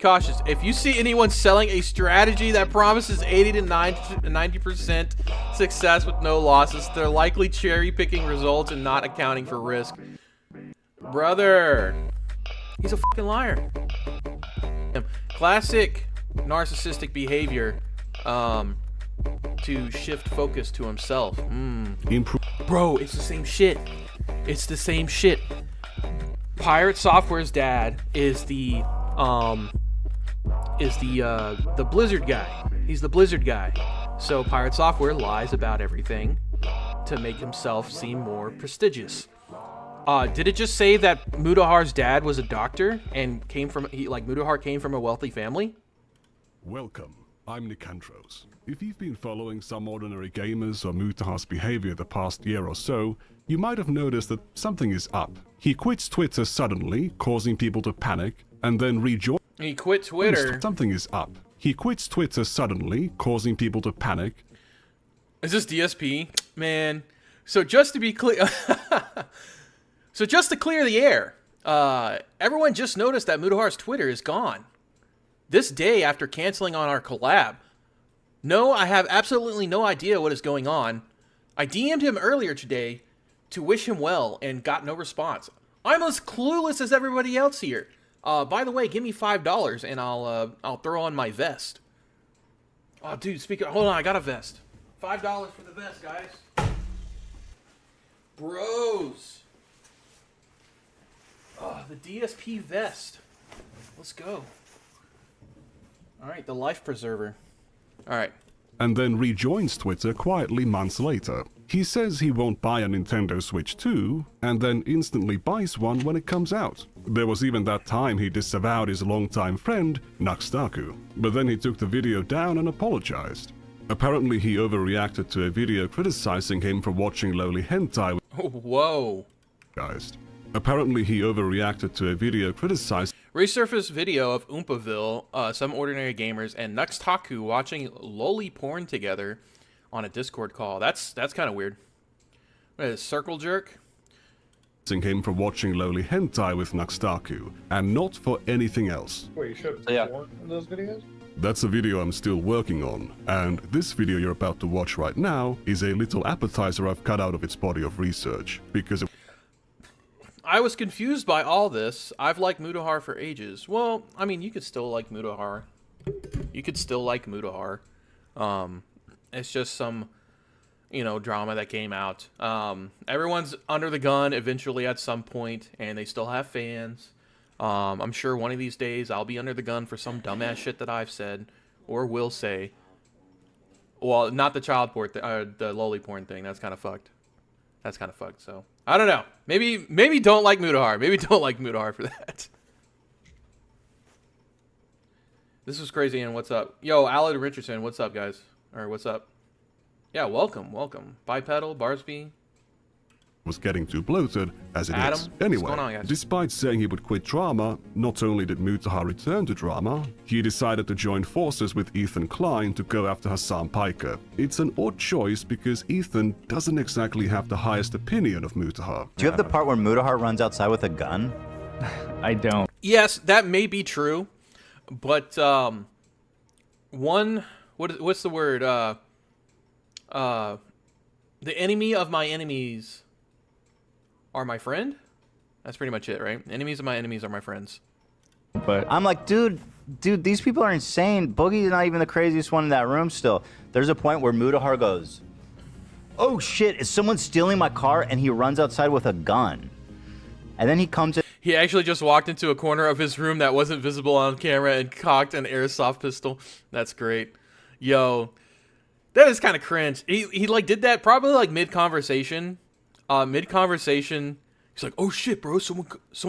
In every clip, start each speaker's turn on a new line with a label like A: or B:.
A: cautious. If you see anyone selling a strategy that promises 80 to 90% success with no losses, they're likely cherry-picking results and not accounting for risk. Brother, he's a fucking liar. Classic narcissistic behavior to shift focus to himself. Bro, it's the same shit. It's the same shit. Pirate Software's dad is the Blizzard guy. He's the Blizzard guy. So Pirate Software lies about everything to make himself seem more prestigious. Did it just say that Mutahar's dad was a doctor and Mutahar came from a wealthy family?
B: Welcome, I'm Nicandros. If you've been following some ordinary gamers or Mutahar's behavior the past year or so, you might have noticed that something is up. He quits Twitter suddenly, causing people to panic, and then rejoins.
A: He quit Twitter.
B: Something is up. He quits Twitter suddenly, causing people to panic.
A: Is this DSP? Man. So just to be clear, so just to clear the air, everyone just noticed that Mutahar's Twitter is gone. This day after canceling on our collab. No, I have absolutely no idea what is going on. I DM'd him earlier today to wish him well and got no response. I'm as clueless as everybody else here. By the way, give me $5 and I'll throw on my vest. Oh, dude, hold on, I got a vest. $5 for the vest, guys. Bros. Oh, the DSP vest. Let's go. All right, the life preserver. All right.
B: And then rejoins Twitter quietly months later. He says he won't buy a Nintendo Switch 2, and then instantly buys one when it comes out. There was even that time he disavowed his longtime friend, Naxtaku. But then he took the video down and apologized. Apparently he overreacted to a video criticizing him for watching lowly hentai.
A: Whoa.
B: Apparently he overreacted to a video criticizing.
A: Resurfaced video of Oompaville, some ordinary gamers, and Nuxtaku watching loli porn together on a Discord call. That's kind of weird. What is it, circle jerk?
B: Him for watching lowly hentai with Nuxtaku, and not for anything else.
C: Wait, you showed porn in those videos?
B: That's a video I'm still working on, and this video you're about to watch right now is a little appetizer I've cut out of its body of research, because
A: I was confused by all this. I've liked Mutahar for ages. Well, I mean, you could still like Mutahar. You could still like Mutahar. It's just some, drama that came out. Everyone's under the gun eventually at some point, and they still have fans. I'm sure one of these days I'll be under the gun for some dumbass shit that I've said or will say. Well, not the child porn, the loli porn thing. That's kind of fucked. So I don't know. Maybe don't like Mutahar. Maybe don't like Mutahar for that. This was crazy. And what's up? Yo, Alan Richardson. What's up, guys? Or what's up? Yeah, welcome. Bipedal, Barsby.
B: Was getting too bloated as it
A: Adam,
B: is. Anyway,
A: what's going on, guys?
B: Despite saying he would quit drama, not only did Mutahar return to drama, he decided to join forces with Ethan Klein to go after Hassan Piker. It's an odd choice because Ethan doesn't exactly have the highest opinion of Mutahar.
D: Do you have the part where Mutahar runs outside with a gun?
E: I don't.
A: Yes, that may be true, but what's the word? The enemy of my enemies are my friend? That's pretty much it, right? Enemies of my enemies are my friends.
E: But
D: I'm like, dude, these people are insane. Boogie's not even the craziest one in that room still. There's a point where Mutahar goes, oh shit, is someone stealing my car? And he runs outside with a gun. And then he comes in.
A: He actually just walked into a corner of his room that wasn't visible on camera and cocked an airsoft pistol. That's great. Yo, that is kind of cringe. He like did that probably like mid-conversation. He's like, oh shit, bro, someone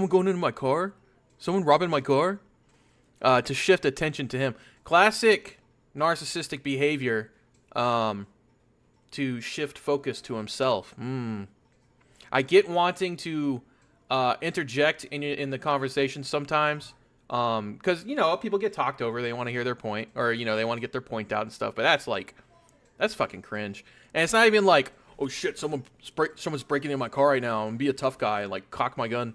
A: going into my car? Someone robbing my car? To shift attention to him. Classic narcissistic behavior to shift focus to himself. I get wanting to interject in the conversation sometimes. Because, people get talked over. They want to hear their point. Or, they want to get their point out and stuff. But that's fucking cringe. And it's not even like, oh shit, someone's breaking in my car right now and be a tough guy and like cock my gun.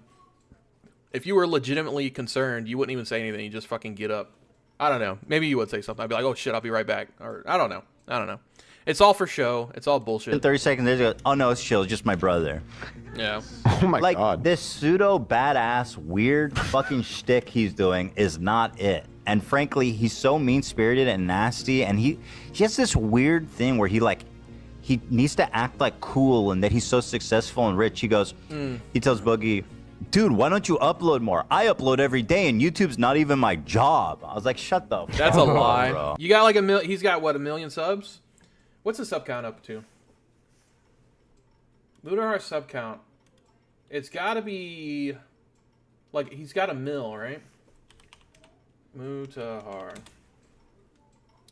A: if you were legitimately concerned, you wouldn't even say anything. You just fucking get up. I don't know. Maybe you would say something. I'd be like, oh shit, I'll be right back. Or I don't know. It's all for show. It's all bullshit.
D: In 30 seconds, they go, oh no, it's chill, it's just my brother.
A: Yeah.
C: Oh my
D: Like,
C: god.
D: this pseudo badass weird fucking shtick he's doing is not it. And frankly, he's so mean-spirited and nasty, and he has this weird thing where he needs to act like cool and that he's so successful and rich. He goes, he tells Boogie, dude, why don't you upload more? I upload every day and YouTube's not even my job. I was like, shut the fuck
A: That's a
D: up,
A: lie.
D: bro.
A: You got like he's got what, 1 million subs? What's the sub count up to? Mutahar sub count. It's gotta be like he's got 1 mil, right? Mutahar.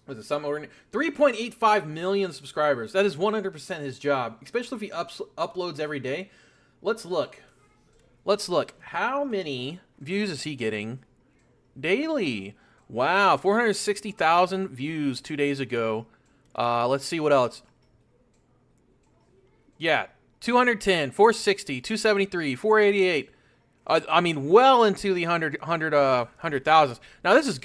A: Was it some ordinary? 3.85 million subscribers. That is 100% his job, especially if he uploads every day. Let's look. How many views is he getting daily? Wow, 460,000 views 2 days ago. Let's see what else. Yeah, 210, 460, 273, 488. I mean, well into the 100,000s. Now, this is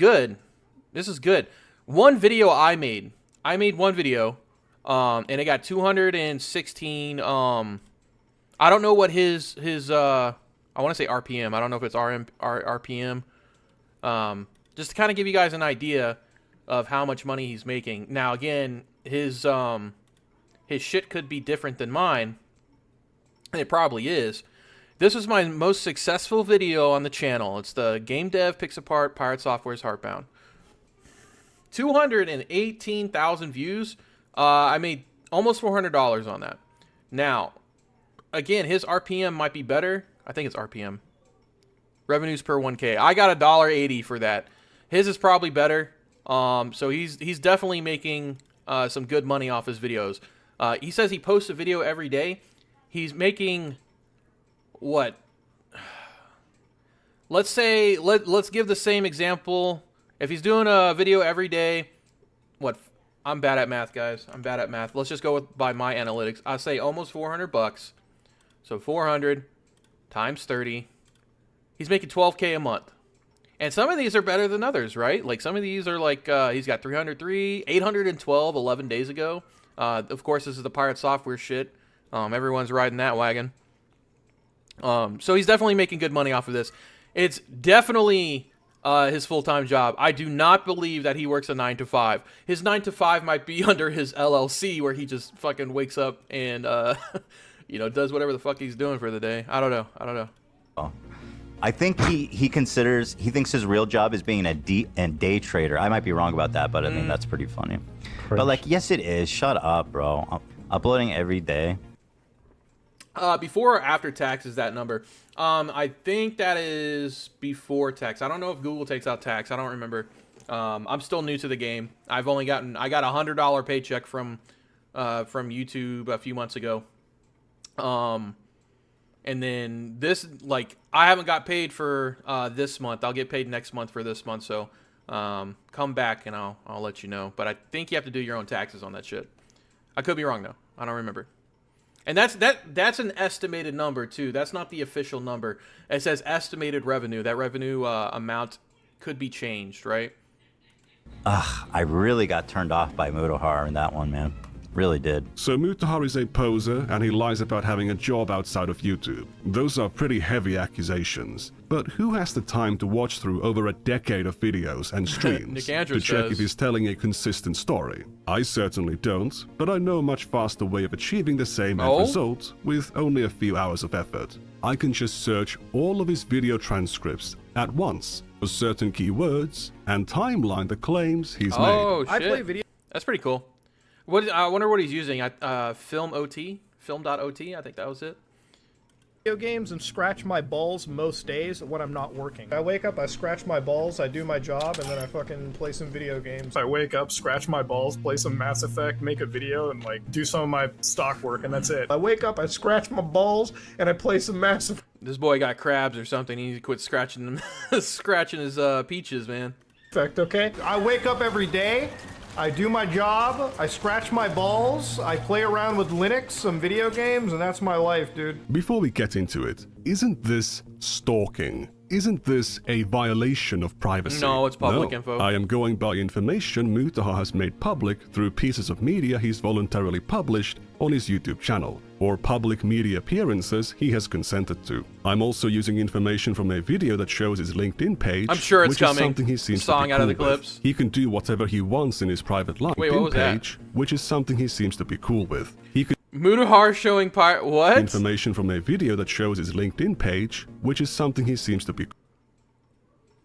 A: good. One video I made one video, and it got 216. I don't know what his I want to say RPM. I don't know if it's RPM. Just to kind of give you guys an idea of how much money he's making. Now, again, his shit could be different than mine, and it probably is. This was my most successful video on the channel. It's the Game Dev Picks Apart Pirate Software's Heartbound. 218,000 views. I made almost $400 on that. Now, again, his RPM might be better. I think it's RPM. Revenues per 1K. I got $1.80 for that. His is probably better. So he's definitely making some good money off his videos. He says he posts a video every day. He's making what? Let's say let's give the same example. If he's doing a video every day, what? I'm bad at math, guys. I'm bad at math. Let's just go by my analytics. I say almost $400. So 400 times 30. He's making 12K a month. And some of these are better than others, right? Like some of these are like he's got 303, 812 11 days ago. Of course, this is the pirate software shit. Everyone's riding that wagon. So he's definitely making good money off of this. It's definitely his full-time job. I do not believe that he works a 9 to 5. His 9 to 5 might be under his LLC where he just fucking wakes up and you know, does whatever the fuck he's doing for the day. I don't know.
D: I think he thinks his real job is being a day trader. I might be wrong about that, but I mean that's pretty funny. But like, yes, it is. Shut up, bro. I'm uploading every day.
A: Before or after tax is that number? I think that is before tax. I don't know if Google takes out tax. I don't remember. I'm still new to the game. I got a $100 paycheck from YouTube a few months ago. And then this, like, I haven't got paid for this month. I'll get paid next month for this month. So come back and I'll let you know. But I think you have to do your own taxes on that shit. I could be wrong though. I don't remember. And that's an estimated number too. That's not the official number. It says estimated revenue. That revenue amount could be changed, right?
D: I really got turned off by Mutahar in that one, man. Really did.
B: So Mutahar is a poser and he lies about having a job outside of YouTube. Those are pretty heavy accusations. But who has the time to watch through over a decade of videos and streams to check if he's telling a consistent story? I certainly don't, but I know a much faster way of achieving the same end result with only a few hours of effort. I can just search all of his video transcripts at once for certain keywords and timeline the claims he's made.
A: Oh, shit. I play video. That's pretty cool. I wonder what he's using. Film.ot, I think that was it.
F: Video games and scratch my balls most days when I'm not working. I wake up, I scratch my balls, I do my job, and then I fucking play some video games. I wake up, scratch my balls, play some Mass Effect, make a video, and like do some of my stock work, and that's it. I wake up, I scratch my balls, and I play some Mass Effect.
A: This boy got crabs or something. He needs to quit scratching them, scratching his peaches, man.
F: Okay. I wake up every day. I do my job, I scratch my balls, I play around with Linux, some video games, and that's my life, dude.
B: Before we get into it, isn't this stalking? Isn't this a violation of privacy?
A: No, it's public
B: No.
A: info.
B: I am going by information Mutahar has made public through pieces of media he's voluntarily published on his YouTube channel, or public media appearances he has consented to. I'm also using information from a video that shows his LinkedIn page,
A: I'm sure it's
B: which
A: coming.
B: is something he seems
A: Song
B: to be
A: out of
B: cool
A: the
B: with.
A: clips.
B: He can do whatever he wants in his private
A: Wait, what
B: LinkedIn
A: was that?
B: page, which is something he seems to be cool with. He can
A: Mutahar showing what?
B: information from a video that shows his LinkedIn page, which is something he seems to be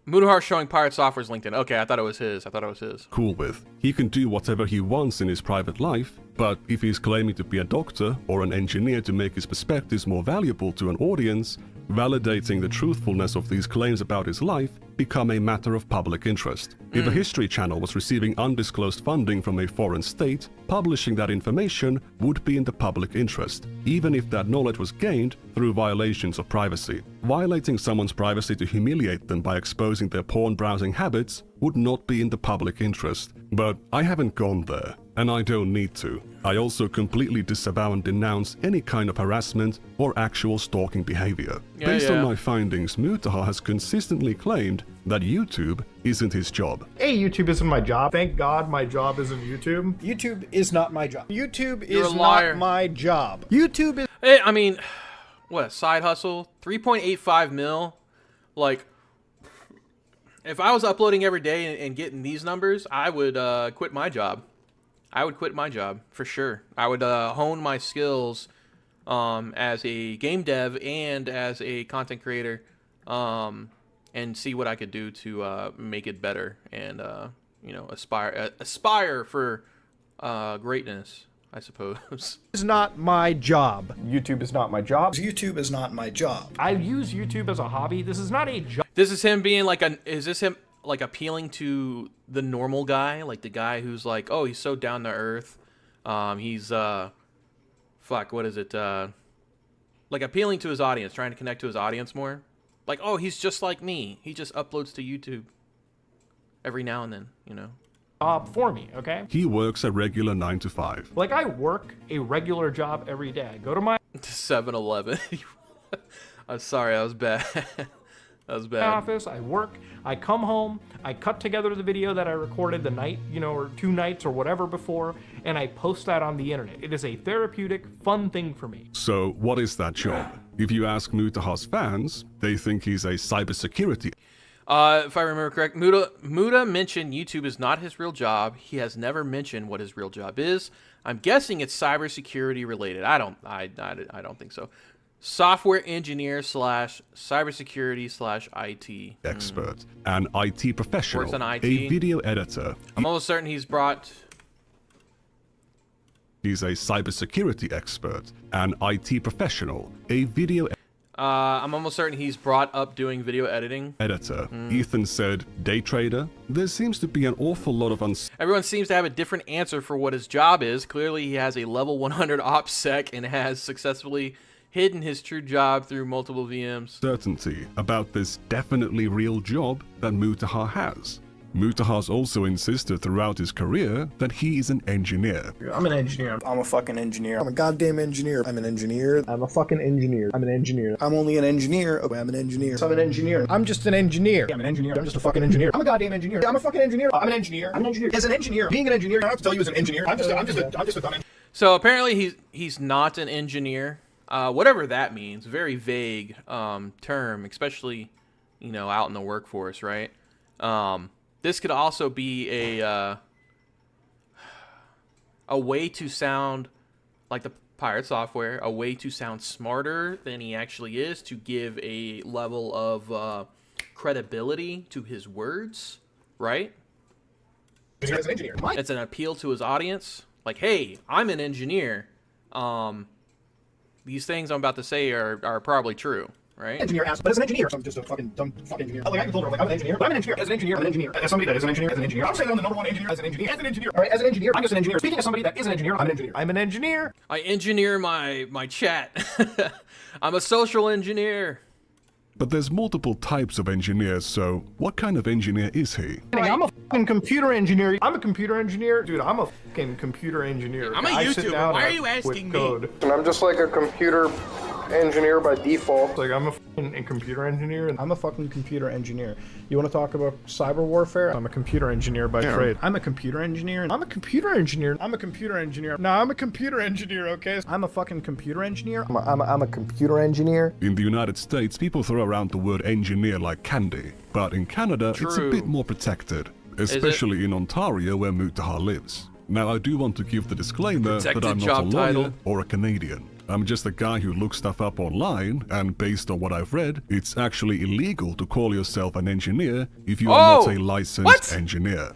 A: Mutahar showing Pirate Software's LinkedIn. Okay, I thought it was his.
B: cool with. He can do whatever he wants in his private life, but if he's claiming to be a doctor or an engineer to make his perspectives more valuable to an audience, validating the truthfulness of these claims about his life become a matter of public interest. If a History Channel was receiving undisclosed funding from a foreign state, publishing that information would be in the public interest, even if that knowledge was gained through violations of privacy. Violating someone's privacy to humiliate them by exposing their porn browsing habits would not be in the public interest. But I haven't gone there, and I don't need to. I also completely disavow and denounce any kind of harassment or actual stalking behavior. Based on my findings, Mutahar has consistently claimed that YouTube isn't his job.
F: Hey, YouTube isn't my job. Thank God my job isn't YouTube.
G: YouTube is not my job.
F: YouTube
A: You're
F: is
A: a liar.
F: not my job. YouTube is...
A: I mean, what, a side hustle? 3.85 mil? Like, if I was uploading every day and getting these numbers, I would quit my job. I would quit my job, for sure. I would hone my skills as a game dev and as a content creator, and see what I could do to make it better and, you know, aspire for greatness, I suppose.
F: is not my job.
C: YouTube is not my job.
G: YouTube is not my job.
E: I use YouTube as a hobby. This is not a job.
A: This is him being like is this him like appealing to the normal guy, like the guy who's like, oh, he's so down to earth, he's fuck, what is it, like appealing to his audience, trying to connect to his audience more, like, oh, he's just like me, he just uploads to YouTube every now and then, you know.
E: For me, okay?
B: He works a regular 9 to 5.
E: Like, I work a regular job every day. I go to my
A: 7-Eleven. I'm sorry, that was bad. That was bad.
E: office, I work, I come home, I cut together the video that I recorded the night, you know, or 2 nights or whatever before, and I post that on the internet. It is a therapeutic, fun thing for me.
B: So what is that job? If you ask Mutahar's fans, they think he's a cybersecurity
A: If I remember correct, Muta mentioned YouTube is not his real job. He has never mentioned what his real job is. I'm guessing it's cybersecurity related. I don't think so. Software engineer / cybersecurity / IT
B: expert, an IT professional,
A: Works on IT.
B: a video editor.
A: I'm almost certain he's brought.
B: He's a cybersecurity expert, an IT professional, a video
A: I'm almost certain he's brought up doing video editing.
B: editor. Ethan said, day trader. There seems to be an awful lot of
A: Everyone seems to have a different answer for what his job is. Clearly, he has a level 100 OPSEC and has successfully hidden his true job through multiple VMs.
B: uncertainty about this definitely real job that Mutahar has. Mutahar's also insisted throughout his career that he is an engineer.
F: I'm an engineer.
G: I'm a fucking engineer. I'm a goddamn engineer. I'm an engineer.
F: I'm a fucking engineer. I'm an engineer.
G: I'm only an engineer. I'm an engineer.
F: I'm an engineer. I'm just an engineer. I'm an engineer. I'm just a fucking engineer. I'm a goddamn engineer. I'm a fucking engineer. I'm an engineer. I'm an engineer. As an engineer, being an engineer, I don't have to tell you as an engineer. I'm just a dumb engineer.
A: So apparently he's not an engineer. Whatever that means, very vague term, especially, you know, out in the workforce, right? This could also be a way to sound like the Pirate Software, a way to sound smarter than he actually is, to give a level of credibility to his words, right?
F: As an engineer.
A: It's an appeal to his audience. Like, hey, I'm an engineer. These things I'm about to say are probably true, right?
F: Engineer asked, but as an engineer, so I'm just a fucking dumb fucking engineer. Like I can told her, like I'm an engineer, but I'm an engineer. As an engineer, I'm an engineer. As somebody that is an engineer, as an engineer. I'm saying I'm the number one engineer as an engineer. As an engineer. All right, as an engineer, I'm just an engineer. Speaking as somebody that is an engineer, I'm an engineer. I'm an engineer.
A: I engineer my chat. I'm a social engineer.
B: But there's multiple types of engineers, so what kind of engineer is he?
F: I'm a fucking computer engineer. I'm a computer engineer. Dude, I'm a fucking computer engineer.
A: I'm a
F: I sit
A: YouTuber.
F: down
A: Why
F: and
A: are you
F: I quit
A: asking me?
F: code.
C: And I'm just like a computer engineer by default.
F: Like I'm a fucking in computer engineer. I'm a fucking computer engineer. You want to talk about cyber warfare? I'm a computer engineer by trade. I'm a computer engineer. I'm a computer engineer. I'm a computer engineer. No, I'm a computer engineer, okay? I'm a fucking computer engineer. I'm a computer engineer.
B: In the United States, people throw around the word engineer like candy, but in Canada, it's a
A: True.
B: bit more protected, especially in Ontario where Mutahar lives. Now, I do want to give the disclaimer that
A: Protected
B: I'm not a
A: job
B: lawyer
A: title.
B: or a Canadian. I'm just a guy who looks stuff up online, and based on what I've read, it's actually illegal to call yourself an engineer if you are not a licensed engineer.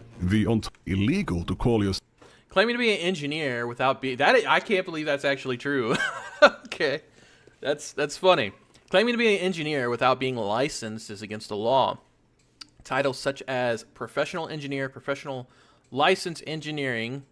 B: Illegal to call yourself
A: Claiming to be an engineer without being that, I can't believe that's actually true. Okay, that's funny. Claiming to be an engineer without being licensed is against the law. Titles such as professional engineer, professional license engineering,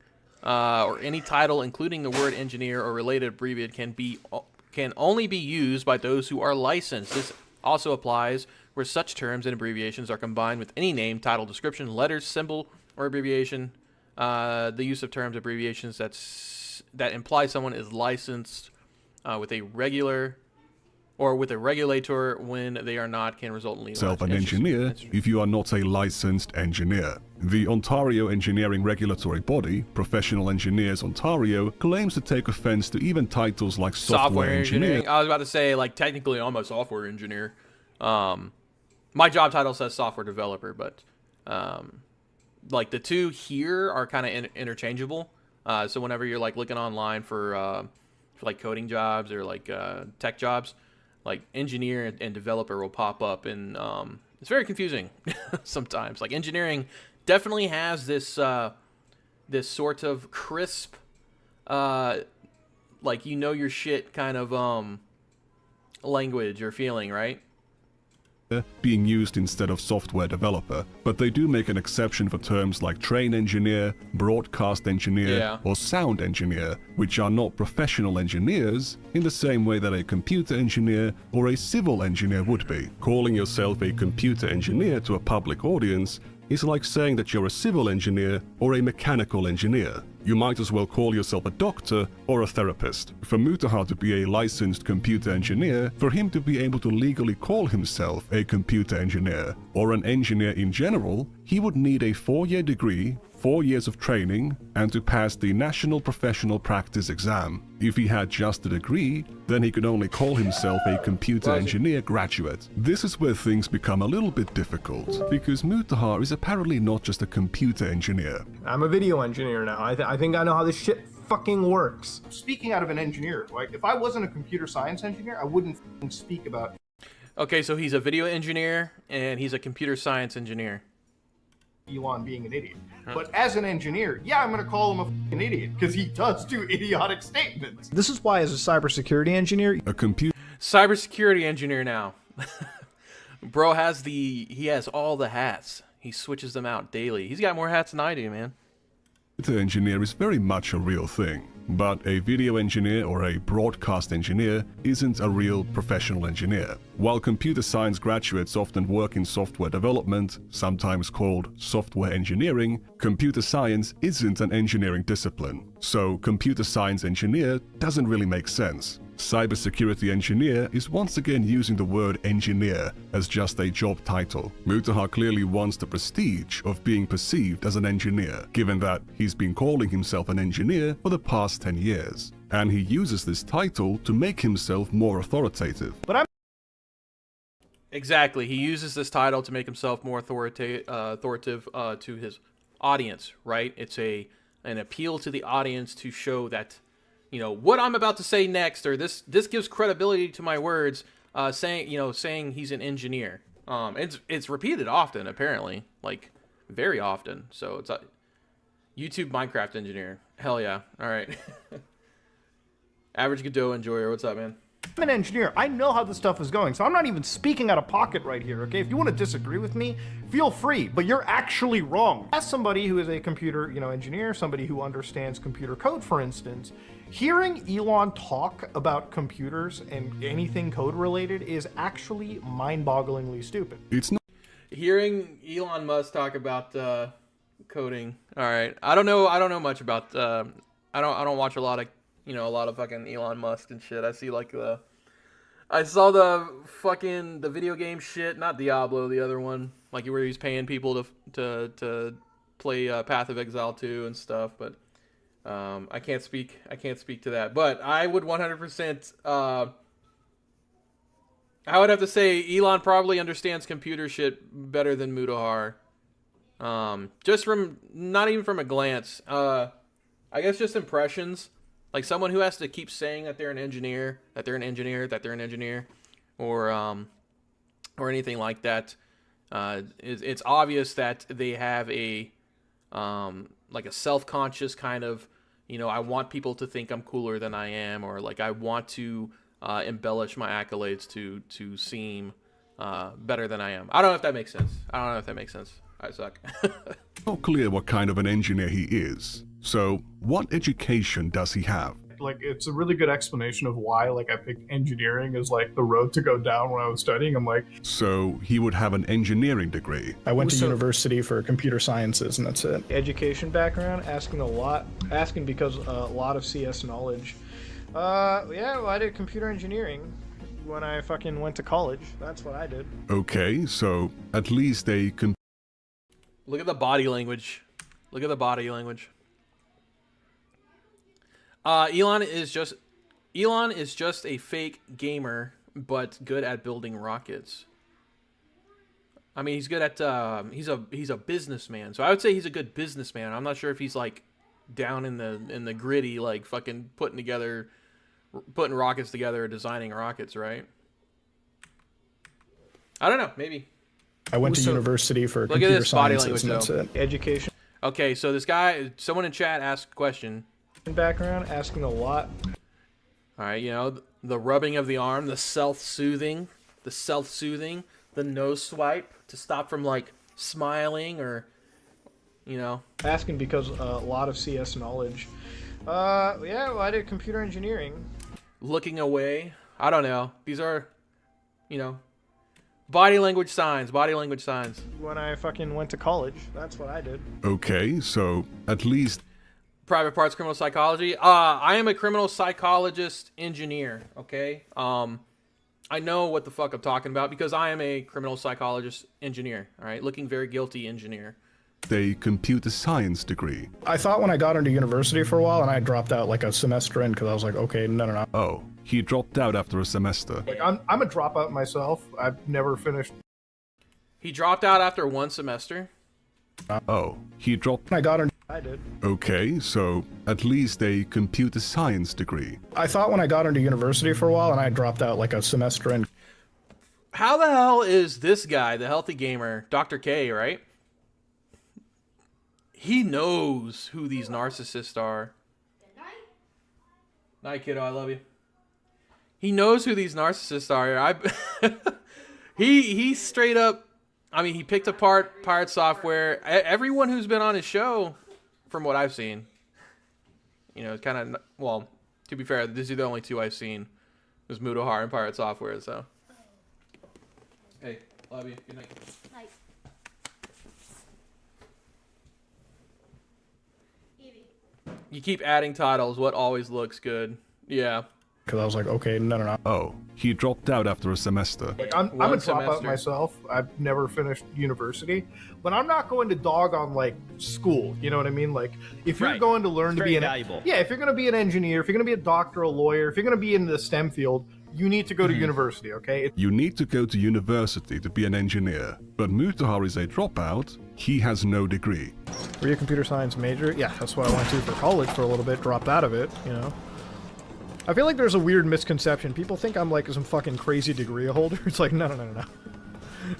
A: or any title including the word engineer or related abbreviate can only be used by those who are licensed. This also applies where such terms and abbreviations are combined with any name, title, description, letters, symbol, or abbreviation. The use of terms, abbreviations that imply someone is licensed with a regular or with a regulator when they are not can result in legal
B: an engineer if you are not a licensed engineer. The Ontario Engineering Regulatory Body, Professional Engineers Ontario, claims to take offense to even titles like software engineer.
A: I was about to say, like, technically I'm a software engineer. My job title says software developer, but like the two here are kind of interchangeable. So whenever you're like looking online for like coding jobs or like tech jobs, like engineer and developer will pop up, and it's very confusing sometimes. Like engineering definitely has this this sort of crisp, like you know your shit kind of language or feeling, right?
B: Being used instead of software developer, but they do make an exception for terms like train engineer, broadcast engineer, or sound engineer, which are not professional engineers in the same way that a computer engineer or a civil engineer would be. Calling yourself a computer engineer to a public audience is like saying that you're a civil engineer or a mechanical engineer. You might as well call yourself a doctor or a therapist. For Mutahar to be a licensed computer engineer, for him to be able to legally call himself a computer engineer, or an engineer in general, he would need a 4-year degree, 4 years of training, and to pass the National Professional Practice exam. If he had just a degree, then he could only call himself a computer engineer graduate. This is where things become a little bit difficult, because Mutahar is apparently not just a computer engineer.
F: I'm a video engineer now. I think I know how this shit fucking works. Speaking out of an engineer, like if I wasn't a computer science engineer, I wouldn't speak about.
A: Okay, so he's a video engineer and he's a computer science engineer.
F: Elon being an idiot. But as an engineer, yeah, I'm gonna call him a fucking idiot because he does do idiotic statements. This is why, as a cybersecurity engineer,
A: Cybersecurity engineer now. Bro he has all the hats. He switches them out daily. He's got more hats than I do, man.
B: Computer engineer is very much a real thing, but a video engineer or a broadcast engineer isn't a real professional engineer. While computer science graduates often work in software development, sometimes called software engineering, computer science isn't an engineering discipline, so computer science engineer doesn't really make sense. Cybersecurity engineer is once again using the word engineer as just a job title. Mutahar clearly wants the prestige of being perceived as an engineer, given that he's been calling himself an engineer for the past 10 years. And he uses this title to make himself more authoritative.
A: Exactly. He uses this title to make himself more authoritative to his audience, right? It's an appeal to the audience to show that, you know, what I'm about to say next, or this gives credibility to my words, saying he's an engineer. It's repeated often, apparently, like very often. So it's a YouTube Minecraft engineer. Hell yeah. All right. Average Godot enjoyer. What's up, man?
F: I'm an engineer. I know how this stuff is going, so I'm not even speaking out of pocket right here, okay? If you want to disagree with me, feel free, but you're actually wrong. As somebody who is a computer, engineer, somebody who understands computer code, for instance, hearing Elon talk about computers and anything code related is actually mind-bogglingly stupid.
B: It's not
A: hearing Elon Musk talk about coding. All right, I don't know much about. I don't watch a lot of fucking Elon Musk and shit. I see like I saw the video game shit, not Diablo, the other one, like where he's paying people to play Path of Exile 2 and stuff, but I can't speak to that. But I would 100% I would have to say Elon probably understands computer shit better than Mutahar. Just from, not even from a glance. I guess just impressions. Like someone who has to keep saying that they're an engineer, that they're an engineer, that they're an engineer, or anything like that. It's obvious that they have a like a self-conscious kind of, you know, I want people to think I'm cooler than I am, or like I want to embellish my accolades to seem better than I am. I don't know if that makes sense. I suck.
B: Not clear what kind of an engineer he is. So, what education does he have?
F: Like, it's a really good explanation of why, like, I picked engineering as, like, the road to go down when I was studying. I'm like...
B: So, he would have an engineering degree.
F: I went to university for computer sciences, and that's it. Education background, asking because a lot of CS knowledge. Yeah, well, I did computer engineering when I fucking went to college. That's what I did.
B: Okay, so, at least a...
A: Look at the body language. Look at the body language. Elon is just a fake gamer, but good at building rockets. I mean, he's good at he's a businessman. So I would say he's a good businessman. I'm not sure if he's like down in the gritty, like fucking putting rockets together or designing rockets, right? I don't know, maybe.
F: I went to university for
A: Look at
F: computer
A: this body
F: sciences,
A: language,
F: and that's it. Education
A: Okay, so this guy, someone in chat asked a question.
F: background, asking a lot.
A: All right, you know, the rubbing of the arm, the self-soothing, the nose swipe to stop from like smiling or, you know.
F: Asking because a lot of CS knowledge. Yeah, well, I did computer engineering.
A: Looking away. I don't know. These are, you know, body language signs.
F: When I fucking went to college, that's what I did.
B: Okay, so, at least...
A: Private parts criminal psychology. I am a criminal psychologist engineer, okay? I know what the fuck I'm talking about because I am a criminal psychologist engineer, all right? Looking very guilty engineer.
B: A computer science degree.
F: I thought when I got into university for a while, and I dropped out like a semester in because I was like, okay, no.
B: Oh, he dropped out after a semester.
F: Like, I'm a dropout myself. I've never finished.
A: He dropped out after one semester.
B: Oh, he dropped...
F: When I got into... I did.
B: Okay, so, at least a computer science degree.
F: I thought when I got into university for a while, and I dropped out like a semester in.
A: How the hell is this guy, the healthy gamer, Dr. K, right? He knows who these narcissists are. Night, kiddo, I love you. He knows who these narcissists are. He straight up, I mean, he picked apart Pirate Software. Everyone who's been on his show, from what I've seen, you know, it's kind of, well, to be fair, these are the only two I've seen. There's Mutahar and Pirate Software, so. Hey, love you. Good night.
H: Night.
A: You keep adding titles. What always looks good? Yeah.
F: Because I was like, okay, no.
B: Oh, he dropped out after a semester.
F: Like, I'm a dropout myself. I've never finished university, but I'm not going to dog on like school. You know what I mean? Like, if you're going to learn to be valuable. Yeah, if you're going to be an engineer, if you're going to be a doctor, a lawyer, if you're going to be in the STEM field, you need to go to university. Okay?
B: You need to go to university to be an engineer, but Mutahar is a dropout. He has no degree.
F: Were you a computer science major? Yeah, that's what I went to for college for a little bit. Dropped out of it. You know. I feel like there's a weird misconception. People think I'm like some fucking crazy degree holder. It's like, no.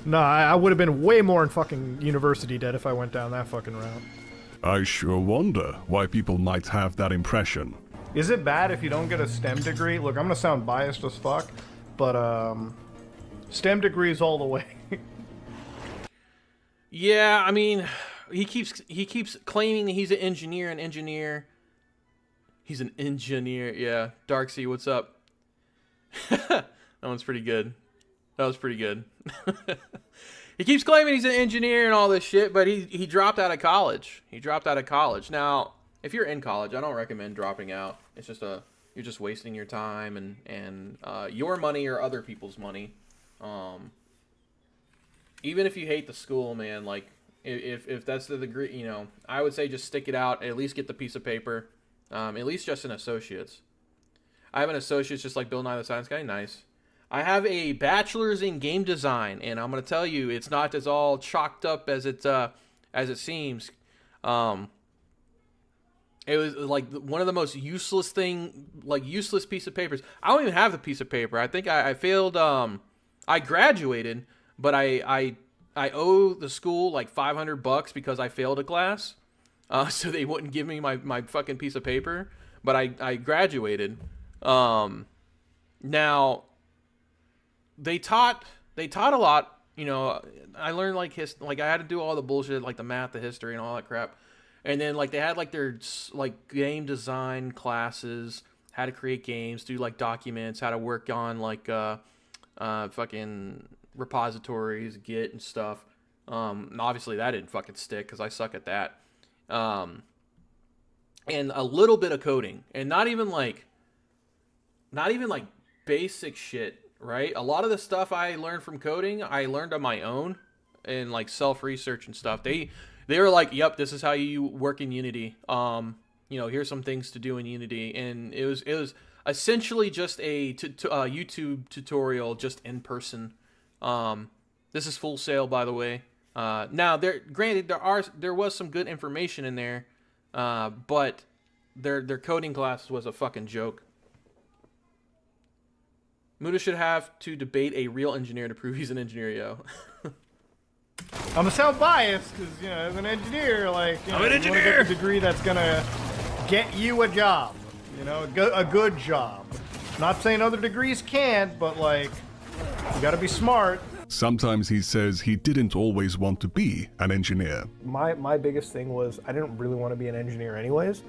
F: No, I would have been way more in fucking university debt if I went down that fucking route.
B: I sure wonder why people might have that impression.
F: Is it bad if you don't get a STEM degree? Look, I'm gonna sound biased as fuck, but STEM degrees all the way.
A: Yeah, I mean, he keeps claiming that he's an engineer. He's an engineer, yeah. Darksea, what's up? That one's pretty good. That was pretty good. He keeps claiming he's an engineer and all this shit, but he dropped out of college. Now, if you're in college, I don't recommend dropping out. It's just a you're just wasting your time and your money or other people's money. Even if you hate the school, man, like if that's the degree, you know, I would say just stick it out. At least get the piece of paper. At least just an associate's. I have an associate's just like Bill Nye the Science Guy. Nice. I have a bachelor's in game design, and I'm gonna tell you, it's not as all chalked up as it seems. It was like one of the most useless piece of papers. I don't even have the piece of paper. I think I failed. I graduated, but I owe the school like $500 because I failed a class. So they wouldn't give me my fucking piece of paper. But I graduated. Now they taught a lot. You know, I learned like I had to do all the bullshit, like the math, the history, and all that crap. And then like they had like their like game design classes, how to create games, do like documents, how to work on like fucking repositories, Git and stuff. Obviously that didn't fucking stick because I suck at that. And a little bit of coding, and not even like basic shit, right? A lot of the stuff I learned from coding, I learned on my own and like self-research and stuff. They were like, "Yep, this is how you work in Unity. You know, here's some things to do in Unity." And it was essentially just a YouTube tutorial, just in person. This is Full Sail, by the way. Now, there was some good information in there, but their coding class was a fucking joke. Muda should have to debate a real engineer to prove he's an engineer, yo.
F: I'm so biased because, you know, as an engineer, like, you know,
A: I'm an
F: you
A: engineer!
F: want to get the degree that's gonna get you a job, you know, a good job. Not saying other degrees can't, but like, you gotta be smart.
B: Sometimes he says he didn't always want to be an engineer.
F: My biggest thing was I didn't really want to be an engineer anyways.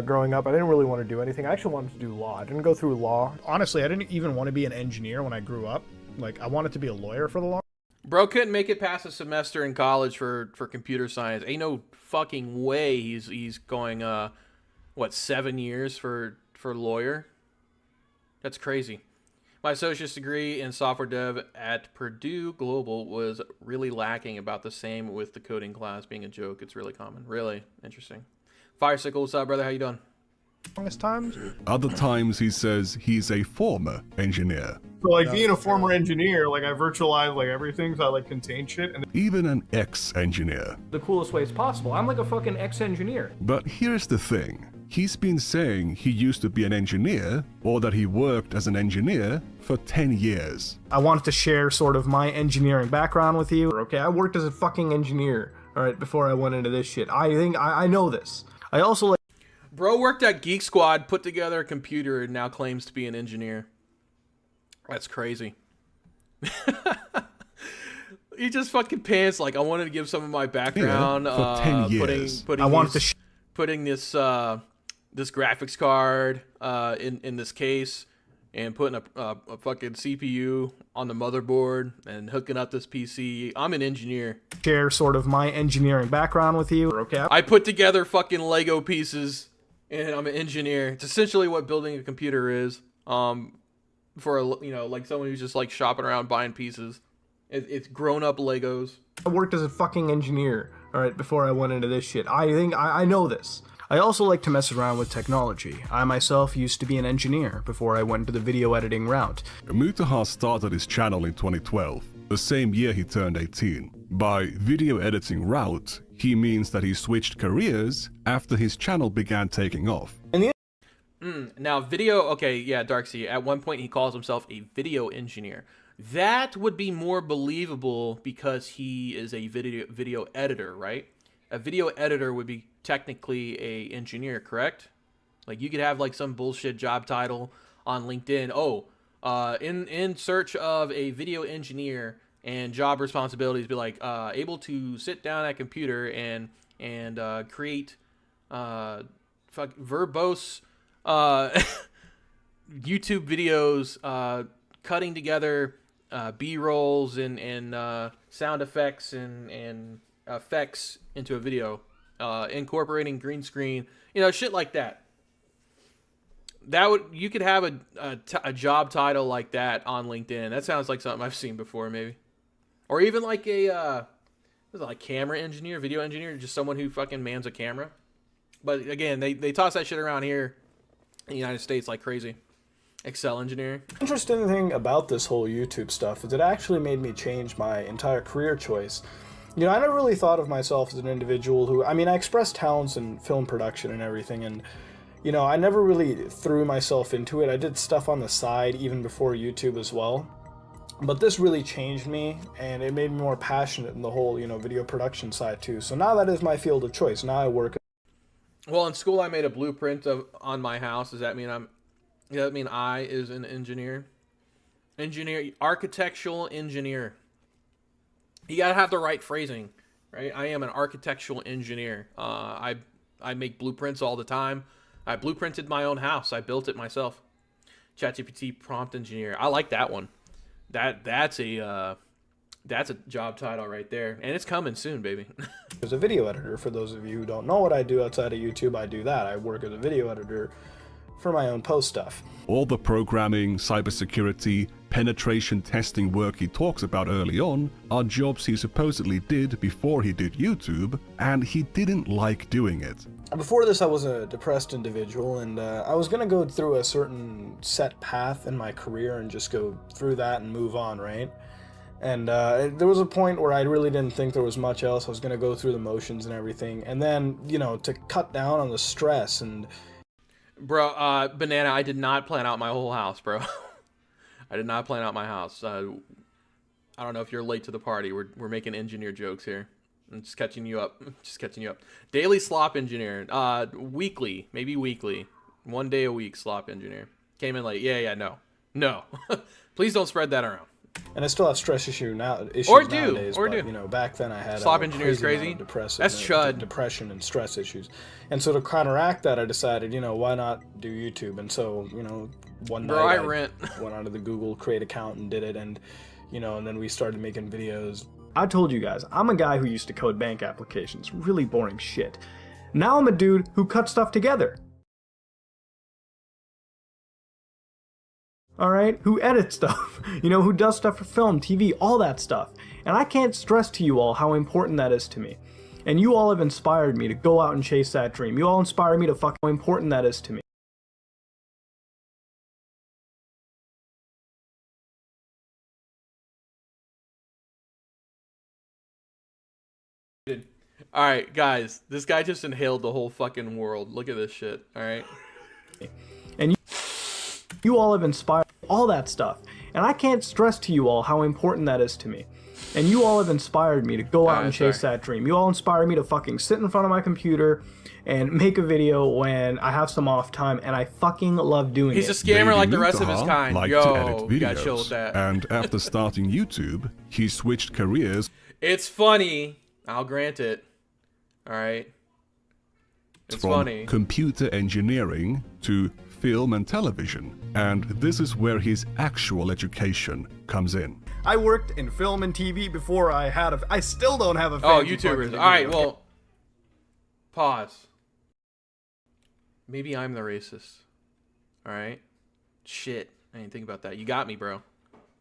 F: Growing up, I didn't really want to do anything. I actually wanted to do law. I didn't go through law. Honestly, I didn't even want to be an engineer when I grew up. Like, I wanted to be a lawyer for the long.
A: Bro couldn't make it past a semester in college for computer science. Ain't no fucking way he's going 7 years for lawyer. That's crazy. My associate's degree in software dev at Purdue Global was really lacking, about the same with the coding class being a joke. It's really common. Really interesting. Firesicle, what's up, brother? How you doing?
F: Longest times.
B: Other times he says he's a former engineer.
F: So like being a former engineer, like I virtualize like everything, so I like contain shit. And
B: Even an ex-engineer.
E: The coolest ways possible. I'm like a fucking ex-engineer.
B: But here's the thing. He's been saying he used to be an engineer, or that he worked as an engineer for 10 years.
F: I wanted to share sort of my engineering background with you. Okay, I worked as a fucking engineer, all right, before I went into this shit. I think I know this. I also like.
A: Bro worked at Geek Squad, put together a computer, and now claims to be an engineer. That's crazy. He just fucking pants like, I wanted to give some of my background.
B: Yeah, for 10 years.
A: Putting this graphics card in this case, and putting a fucking CPU on the motherboard and hooking up this PC. I'm an engineer.
F: Share sort of my engineering background with you. Okay.
A: I put together fucking Lego pieces, and I'm an engineer. It's essentially what building a computer is. For a, you know, like someone who's just like shopping around buying pieces. It's grown up Legos.
F: I worked as a fucking engineer, all right, before I went into this shit. I think I know this. I also like to mess around with technology. I myself used to be an engineer before I went into the video editing route.
B: Mutahar started his channel in 2012, the same year he turned 18. By video editing route, he means that he switched careers after his channel began taking off.
A: Now, video, okay, yeah, Darksea, at one point he calls himself a video engineer. That would be more believable because he is a video editor, right? A video editor would be technically a engineer, correct? Like, you could have like some bullshit job title on LinkedIn. Oh, in search of a video engineer, and job responsibilities be like able to sit down at a computer and create verbose YouTube videos, cutting together B-rolls and sound effects and effects into a video, incorporating green screen, you know, shit like that. you could have a job title like that on LinkedIn. That sounds like something I've seen before, maybe. Or even like like camera engineer, video engineer, just someone who fucking mans a camera. But again, they toss that shit around here in the United States like crazy. Excel engineer.
H: Interesting thing about this whole YouTube stuff is it actually made me change my entire career choice. You know, I never really thought of myself as an individual who, I mean, I express talents in film production and everything, and, you know, I never really threw myself into it. I did stuff on the side even before YouTube as well. But this really changed me, and it made me more passionate in the whole, you know, video production side too. So now that is my field of choice. Now I work.
A: Well, in school I made a blueprint on my house. Does that mean I is an engineer? Architectural engineer. You gotta have the right phrasing, right? I am an architectural engineer. I make blueprints all the time. I blueprinted my own house. I built it myself. ChatGPT prompt engineer. I like that one. That's a job title right there, and it's coming soon, baby.
H: As a video editor, for those of you who don't know what I do outside of YouTube, I do that. I work as a video editor for my own post stuff.
B: All the programming, cybersecurity, penetration testing work he talks about early on are jobs he supposedly did before he did YouTube, and he didn't like doing it.
H: Before this, I was a depressed individual, and I was going to go through a certain set path in my career and just go through that and move on, right? And there was a point where I really didn't think there was much else. I was going to go through the motions and everything. And then, you know, to cut down on the stress and...
A: Bro, Banana, I did not plan out my whole house, bro. I did not plan out my house. I don't know if you're late to the party. We're making engineer jokes here. I'm just catching you up. Daily slop engineer. Weekly. Maybe weekly. 1 day a week slop engineer. Came in late. Yeah, no. Please don't spread that around.
H: And I still have stress issues nowadays. But, you know, back then I had
A: slop engineer is crazy. That's chud.
H: Depression and stress issues. And so to counteract that, I decided, you know, why not do YouTube? And so, you know, one night I went onto the Google Create account and did it, and, you know, and then we started making videos.
E: I told you guys, I'm a guy who used to code bank applications. Really boring shit. Now I'm a dude who cuts stuff together. Alright? Who edits stuff. You know, who does stuff for film, TV, all that stuff. And I can't stress to you all how important that is to me. And you all have inspired me to go out and chase that dream. You all inspire me to fuck how important that is to me.
A: Alright, guys. This guy just inhaled the whole fucking world. Look at this shit. Alright?
E: And you all have inspired all that stuff. And I can't stress to you all how important that is to me. And you all have inspired me to go out and chase that dream. You all inspire me to fucking sit in front of my computer and make a video when I have some off time, and I fucking love doing it.
A: He's a scammer like the rest of his kind.
B: Liked to edit videos, and after starting YouTube, he switched careers.
A: It's funny. I'll grant it. Alright? It's
B: from
A: funny.
B: Computer engineering to film and television, and this is where his actual education comes in.
F: I worked in film and TV before I still don't have a
A: YouTubers. Alright, well, pause. Maybe I'm the racist. Alright? Shit. I didn't think about that. You got me, bro.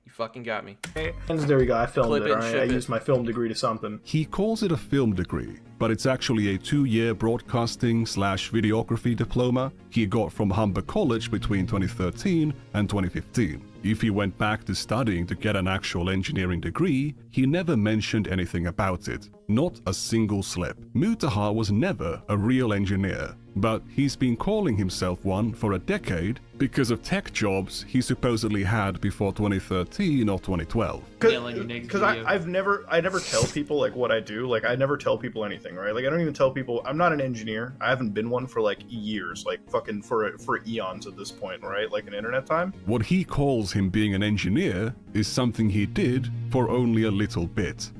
A: You fucking got me.
H: There we go, I filmed
A: Clip
H: it,
A: it,
H: alright? I used my film degree to something.
B: He calls it a film degree, but it's actually a 2-year broadcasting/videography diploma he got from Humber College between 2013 and 2015. If he went back to studying to get an actual engineering degree, he never mentioned anything about it. Not a single slip. Mutahar was never a real engineer, but he's been calling himself one for a decade because of tech jobs he supposedly had before 2013 or 2012.
F: Because I never tell people like what I do. Like I never tell people anything, right? Like I don't even tell people I'm not an engineer. I haven't been one for like years, like fucking for eons at this point, right? Like in internet time.
B: What he calls him being an engineer is something he did for only a little bit.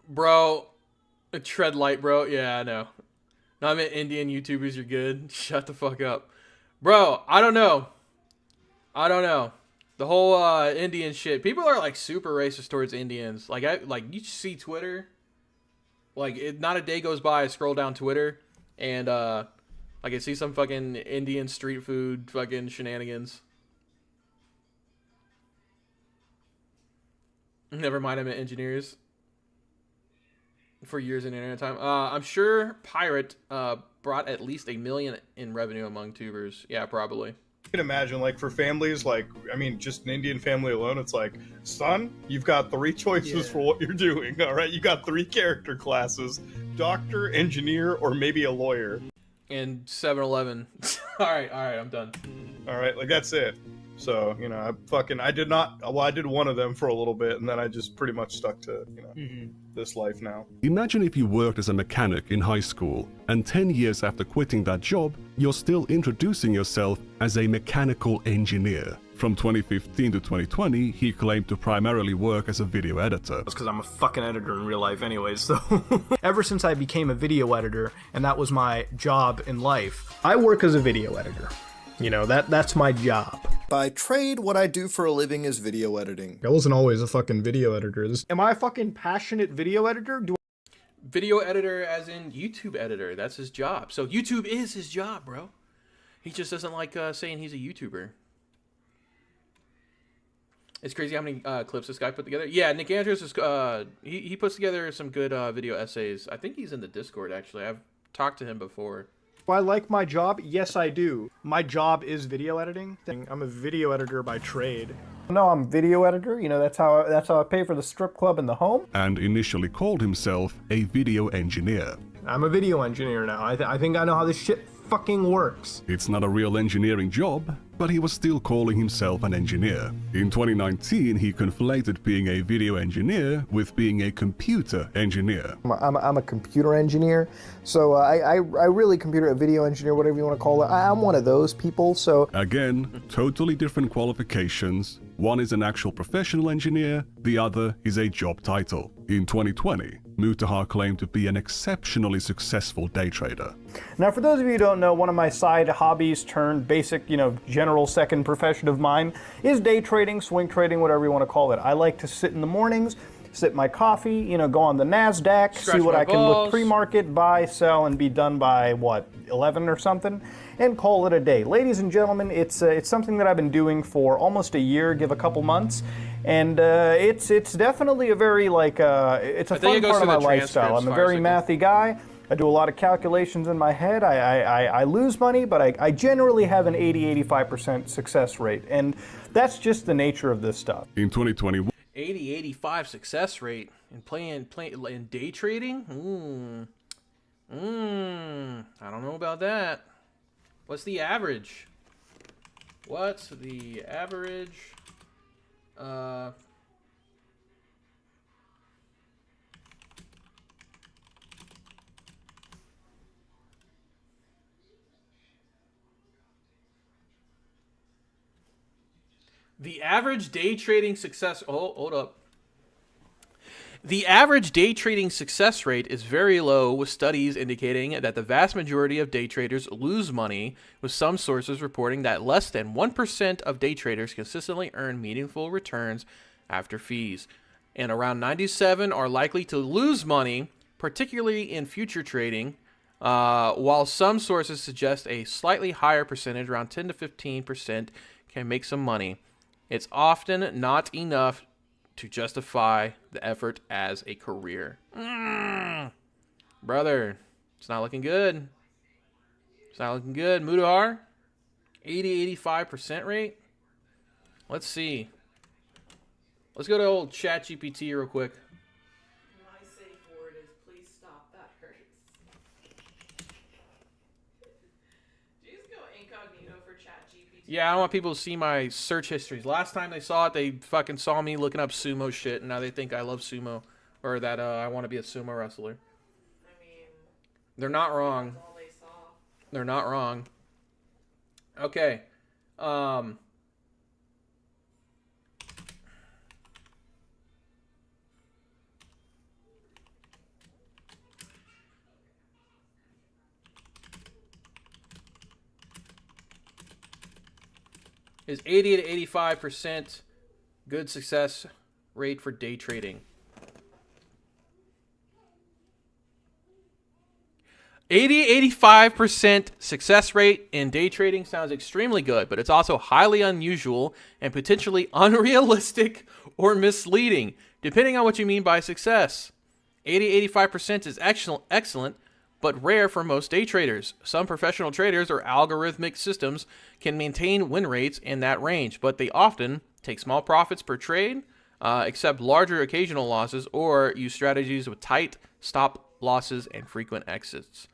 A: Bro, tread light, bro. Yeah, I know. No, I meant Indian YouTubers, you're good. Shut the fuck up. Bro, I don't know. The whole Indian shit. People are like super racist towards Indians. Like you see Twitter. Like not a day goes by I scroll down Twitter and Like I see some fucking Indian street food fucking shenanigans. Never mind, I'm at engineers for years in internet time. I'm sure Pirate brought at least $1 million in revenue among tubers. Yeah, probably.
F: You can imagine, like, for families, like, I mean, just an Indian family alone, it's like, son, you've got 3 choices for what you're doing, all right? You got 3 character classes: doctor, engineer, or maybe a lawyer.
A: And 7-Eleven. all right, I'm done.
F: All right, like, that's it. So, you know, I did one of them for a little bit, and then I just pretty much stuck to, you know, this life now.
B: Imagine if you worked as a mechanic in high school, and 10 years after quitting that job, you're still introducing yourself as a mechanical engineer. From 2015 to 2020, he claimed to primarily work as a video editor.
E: Because I'm a fucking editor in real life anyways, so. Ever since I became a video editor, and that was my job in life, I work as a video editor. You know, that's my job.
G: By trade, what I do for a living is video editing.
F: I wasn't always a fucking video editor. Am I a fucking passionate video editor?
A: Video editor as in YouTube editor. That's his job. So YouTube is his job, bro. He just doesn't like saying he's a YouTuber. It's crazy how many clips this guy put together. Yeah, Nick Andrews is he puts together some good video essays. I think he's in the Discord, actually. I've talked to him before.
F: Do I like my job? Yes, I do. My job is video editing. I'm a video editor by trade. No, I'm video editor. You know, that's how I pay for the strip club and the home.
B: And initially called himself a video engineer.
E: I'm a video engineer now. I think I know how this shit fucking works.
B: It's not a real engineering job, but he was still calling himself an engineer. In 2019, he conflated being a video engineer with being a computer engineer.
G: I'm a computer engineer, so I really a video engineer, whatever you want to call it. I'm one of those people, so...
B: Again, totally different qualifications. One is an actual professional engineer, the other is a job title. In 2020, Mutahar claimed to be an exceptionally successful day trader.
F: Now, for those of you who don't know, one of my side hobbies turned basic, you know, general second profession of mine is day trading, swing trading, whatever you want to call it. I like to sit in the mornings, sip my coffee, you know, go on the NASDAQ, see what I can look pre-market, buy, sell, and be done by, what, 11 or something, and call it a day. Ladies and gentlemen, it's something that I've been doing for almost a year, give a couple months, and it's definitely a very, like, it's a fun part of my lifestyle. I'm a very mathy guy. I do a lot of calculations in my head. I lose money, but I generally have an 80-85% success rate, and that's just the nature of this stuff.
B: In 2021,
A: 80-85 success rate in playing in day trading. I don't know about that. What's the average? What's the average? The average day trading success... Oh, hold up. The average day trading success rate is very low, with studies indicating that the vast majority of day traders lose money, with some sources reporting that less than 1% of day traders consistently earn meaningful returns after fees, and around 97% are likely to lose money, particularly in future trading, while some sources suggest a slightly higher percentage, around 10 to 15%, can make some money. It's often not enough to justify the effort as a career. Brother, it's not looking good. It's not looking good. Mutahar, 80-85% rate. Let's see. Let's go to old ChatGPT real quick.
I: My safe word is please stop, that hurts. Just go incognito for ChatGPT.
A: Yeah, I don't want people to see my search histories. Last time they saw it, they fucking saw me looking up sumo shit, and now they think I love sumo, or that I want to be a sumo wrestler.
I: I mean,
A: they're not wrong.
I: that's all they saw.
A: They're not wrong. Okay. Is 80 to 85% good success rate for day trading. 85% success rate in day trading sounds extremely good, but it's also highly unusual and potentially unrealistic or misleading, depending on what you mean by success. 85% is excellent, but rare for most day traders. Some professional traders or algorithmic systems can maintain win rates in that range, but they often take small profits per trade, accept larger occasional losses, or use strategies with tight stop losses and frequent exits.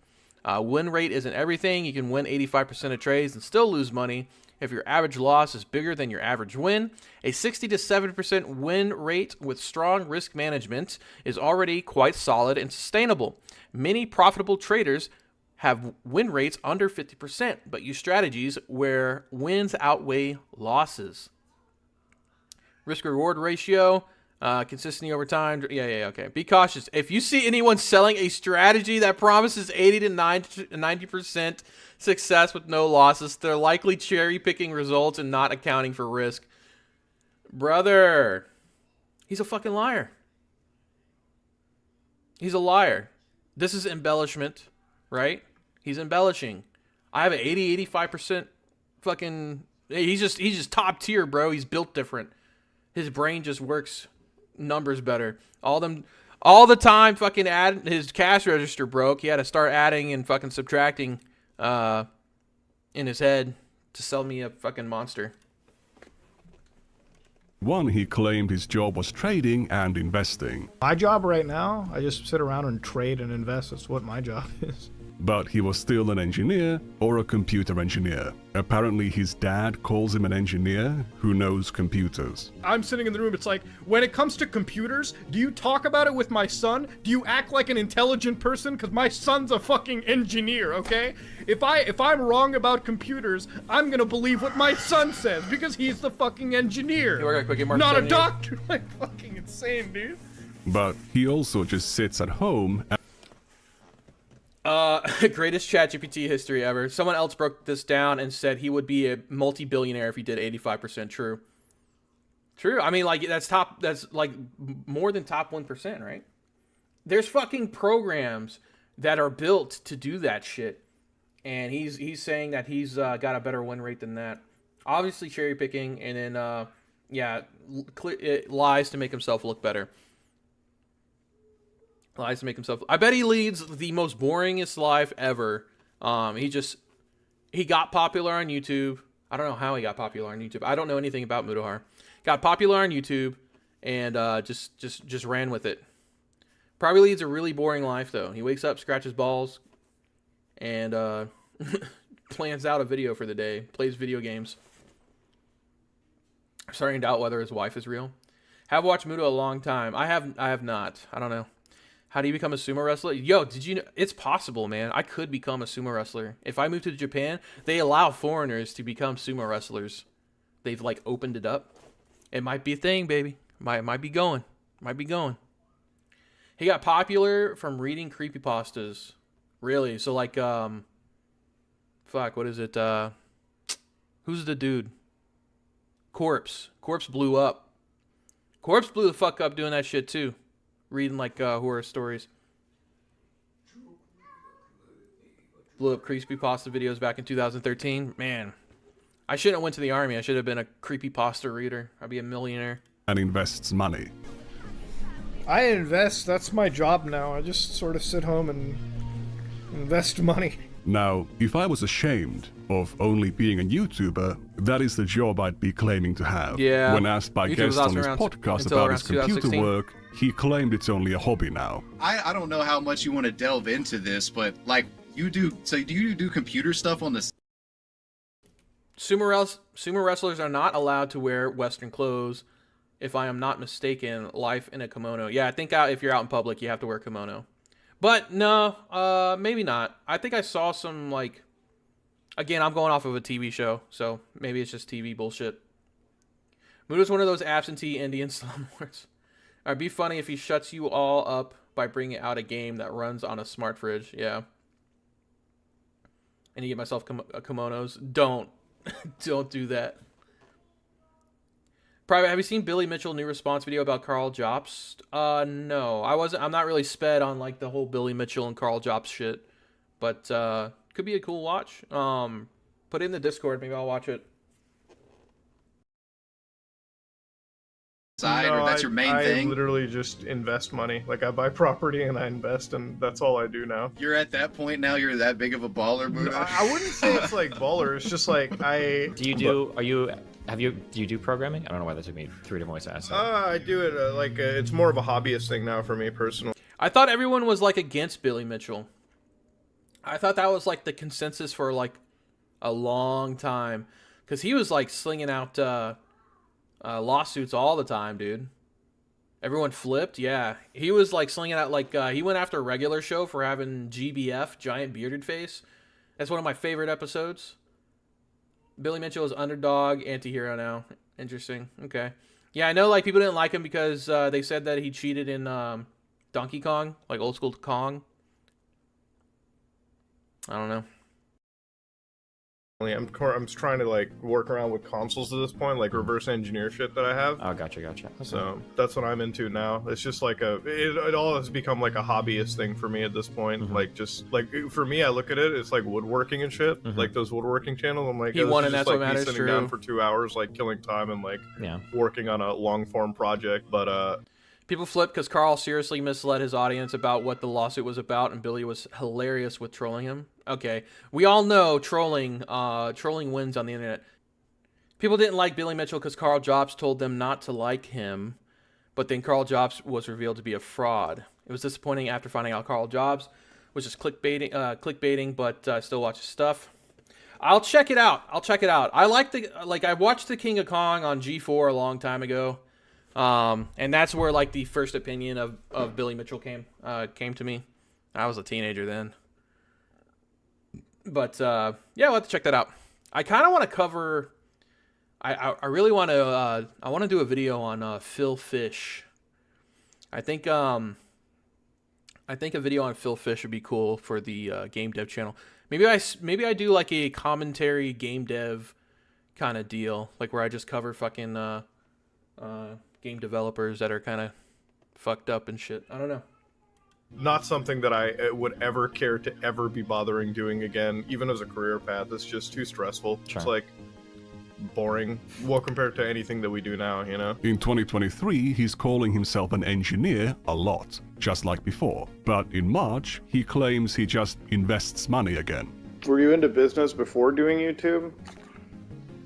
A: Win rate isn't everything. You can win 85% of trades and still lose money if your average loss is bigger than your average win. A 60 to 70% win rate with strong risk management is already quite solid and sustainable. Many profitable traders have win rates under 50%, but use strategies where wins outweigh losses. Risk-reward ratio, consistency over time. Yeah, okay. Be cautious. If you see anyone selling a strategy that promises 80 to 90% success with no losses, they're likely cherry-picking results and not accounting for risk. Brother, he's a fucking liar. He's a liar. This is embellishment, right? He's embellishing. I have an 85% fucking... He's just top tier, bro. He's built different. His brain just works numbers better. All the time fucking his cash register broke. He had to start adding and fucking subtracting in his head to sell me a fucking monster.
B: One, he claimed his job was trading and investing.
F: My job right now, I just sit around and trade and invest. That's what my job is.
B: But he was still an engineer or a computer engineer. Apparently his dad calls him an engineer who knows computers.
F: I'm sitting in the room, it's like, when it comes to computers, do you talk about it with my son? Do you act like an intelligent person? Because my son's a fucking engineer, okay? If I'm wrong about computers, I'm gonna believe what my son says, because he's the fucking engineer. Not a doctor. Like, fucking insane, dude.
B: But he also just sits at home and
A: greatest ChatGPT history ever. Someone else broke this down and said he would be a multi-billionaire if he did 85% true. True. I mean, like, that's like more than top 1%, right? There's fucking programs that are built to do that shit. And he's saying that he's got a better win rate than that. Obviously cherry picking, and then, it lies to make himself look better. Lies to make himself... I bet he leads the most boringest life ever. He got popular on YouTube. I don't know how he got popular on YouTube. I don't know anything about Mutahar. Got popular on YouTube and just ran with it. Probably leads a really boring life, though. He wakes up, scratches balls, and plans out a video for the day. Plays video games. Starting to doubt whether his wife is real. Have watched Muta a long time. I have not. I don't know. How do you become a sumo wrestler? Yo, did you know? It's possible, man. I could become a sumo wrestler. If I move to Japan, they allow foreigners to become sumo wrestlers. They've, like, opened it up. It might be a thing, baby. Might be going. Might be going. He got popular from reading creepypastas. Really? So, like, fuck, what is it? Who's the dude? Corpse. Corpse blew up. Corpse blew the fuck up doing that shit, too. Reading, like, horror stories. Blew up creepypasta videos back in 2013. Man, I shouldn't have went to the army. I should have been a creepypasta reader. I'd be a millionaire.
B: And invests money.
F: I invest. That's my job now. I just sort of sit home and invest money.
B: Now, if I was ashamed of only being a YouTuber, that is the job I'd be claiming to have.
A: Yeah.
B: When asked by guests on his podcast about his computer work, he claimed it's only a hobby now.
J: I don't know how much you want to delve into this, but, like, you do... So do you do computer stuff on the...
A: Sumo wrestlers are not allowed to wear Western clothes. If I am not mistaken, life in a kimono. Yeah, I think if you're out in public, you have to wear a kimono. But no, maybe not. I think I saw some, like... Again, I'm going off of a TV show, so maybe it's just TV bullshit. Muta's one of those absentee Indian slumlords. It'd be funny if he shuts you all up by bringing out a game that runs on a smart fridge. Yeah. And you get myself kimonos. Don't. Don't do that. Private, have you seen Billy Mitchell new response video about Carl Jobst? No. I'm not really sped on, like, the whole Billy Mitchell and Carl Jobst shit. but could be a cool watch. Put it in the Discord, maybe I'll watch it.
J: Side, or that's your main
F: I
J: thing?
F: literally just invest money. Like, I buy property and I invest, and that's all I do now.
J: You're at that point now. You're that big of a baller, Muda.
F: I wouldn't say it's like baller. It's just like
K: Do you do programming? I don't know why that took me 3 different ways to ask that.
F: I do it it's more of a hobbyist thing now for me personally.
A: I thought everyone was like against Billy Mitchell. I thought that was like the consensus for like a long time, because he was like slinging out lawsuits all the time, dude. Everyone flipped. Yeah, he was like slinging out like he went after a regular show for having GBF, giant bearded face. That's one of my favorite episodes. Billy Mitchell is underdog, anti-hero now. Interesting. Okay. Yeah, I know like people didn't like him because they said that he cheated in Donkey Kong, like old school Kong. I don't know.
F: I'm trying to like work around with consoles at this point, like reverse engineer shit that I have.
K: Oh, gotcha. Okay.
F: So that's what I'm into now. It's just like it all has become like a hobbyist thing for me at this point. Like just like for me, I look at it, it's like woodworking and shit. Like those woodworking channels. I'm like,
A: He won, and that's what
F: me
A: matters.
F: sitting down for 2 hours, like killing time and like
K: Yeah.
F: working on a long form project. But
A: People flipped because Carl seriously misled his audience about what the lawsuit was about, and Billy was hilarious with trolling him. Okay, we all know trolling wins on the internet. People didn't like Billy Mitchell because Carl Jobs told them not to like him, but then Carl Jobs was revealed to be a fraud. It was disappointing after finding out Carl Jobs was just clickbaiting, but I still watch his stuff. I'll check it out. I I watched The King of Kong on G4 a long time ago. And that's where like the first opinion of Billy Mitchell came to me. I was a teenager then. But yeah, we'll have to check that out. I kind of want to cover. I really want to. I want to do a video on Phil Fish. I think a video on Phil Fish would be cool for the game dev channel. Maybe I do like a commentary game dev kind of deal, like where I just cover fucking game developers that are kind of fucked up and shit. I don't know.
F: not something that I would ever care to ever be bothering doing again, even as a career path. It's just too stressful.
K: Sure.
F: It's like boring. Well, compared to anything that we do now, you know?
B: In 2023, he's calling himself an engineer a lot, just like before. But in March, he claims he just invests money again.
C: Were you into business before doing YouTube?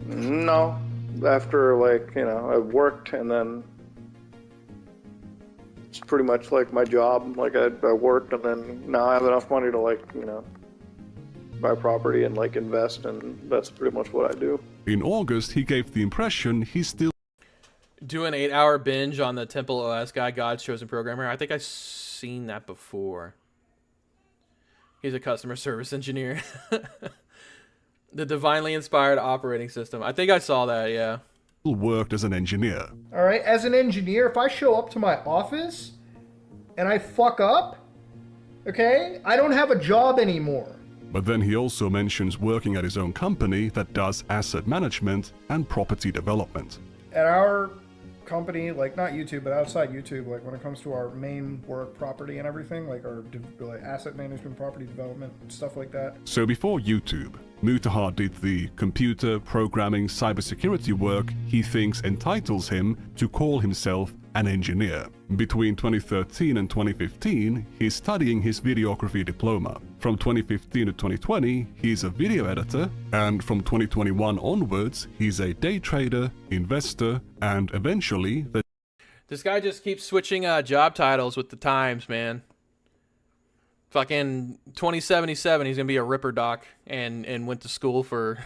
C: No. After, like, you know, I worked and then it's pretty much like my job. Like, I worked and then now I have enough money to, like, you know, buy property and, like, invest, and that's pretty much what I do.
B: In August, he gave the impression he's still
A: do an 8-hour binge on the Temple OS guy, God's chosen programmer. I think I've seen that before. He's a customer service engineer. The divinely inspired operating system. I think I saw that, yeah.
B: worked as an engineer.
G: All right, as an engineer, if I show up to my office and I fuck up, okay, I don't have a job anymore.
B: But then he also mentions working at his own company that does asset management and property development.
G: At our company, like not YouTube, but outside YouTube, like when it comes to our main work property and everything, like our like asset management, property development, stuff like that.
B: So before YouTube, Mutahar did the computer, programming, cybersecurity work he thinks entitles him to call himself an engineer. Between 2013 and 2015, he's studying his videography diploma. From 2015 to 2020, he's a video editor, and from 2021 onwards, he's a day trader, investor, and eventually the
A: This guy just keeps switching job titles with the times, man. Fucking 2077, he's gonna be a Ripper Doc and went to school for.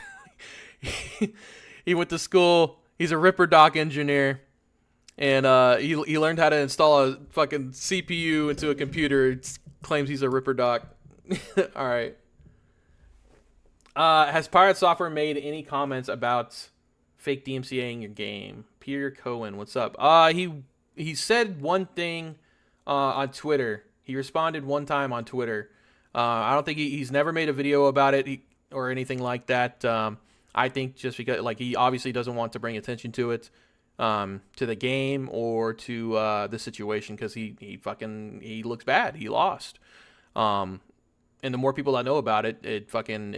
A: He went to school. He's a Ripper Doc engineer, and he learned how to install a fucking CPU into a computer. It claims he's a Ripper Doc. All right. Has Pirate Software made any comments about fake DMCA in your game? Peter Cohen, what's up? He said one thing on Twitter. He responded one time on Twitter. I don't think he's never made a video about it or anything like that. I think just because like he obviously doesn't want to bring attention to it, to the game or to the situation, because he looks bad. He lost. And And the more people that know about it, it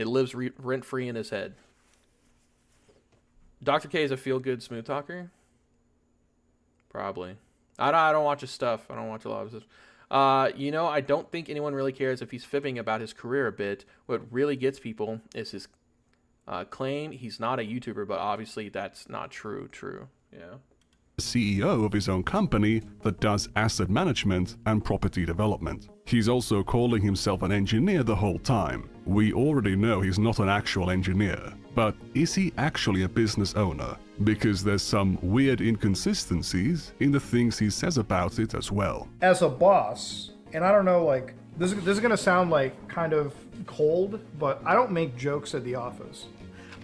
A: lives rent free in his head. Dr. K is a feel good smooth talker. Probably. I don't watch his stuff. I don't watch a lot of his stuff. You know, I don't think anyone really cares if he's fibbing about his career a bit. What really gets people is his claim he's not a YouTuber, but obviously that's not true. Yeah.
B: CEO of his own company that does asset management and property development. He's also calling himself an engineer the whole time. We already know he's not an actual engineer, but is he actually a business owner? Because there's some weird inconsistencies in the things he says about it as well.
G: As a boss, and I don't know, like, this is gonna sound like kind of cold, but I don't make jokes at the office.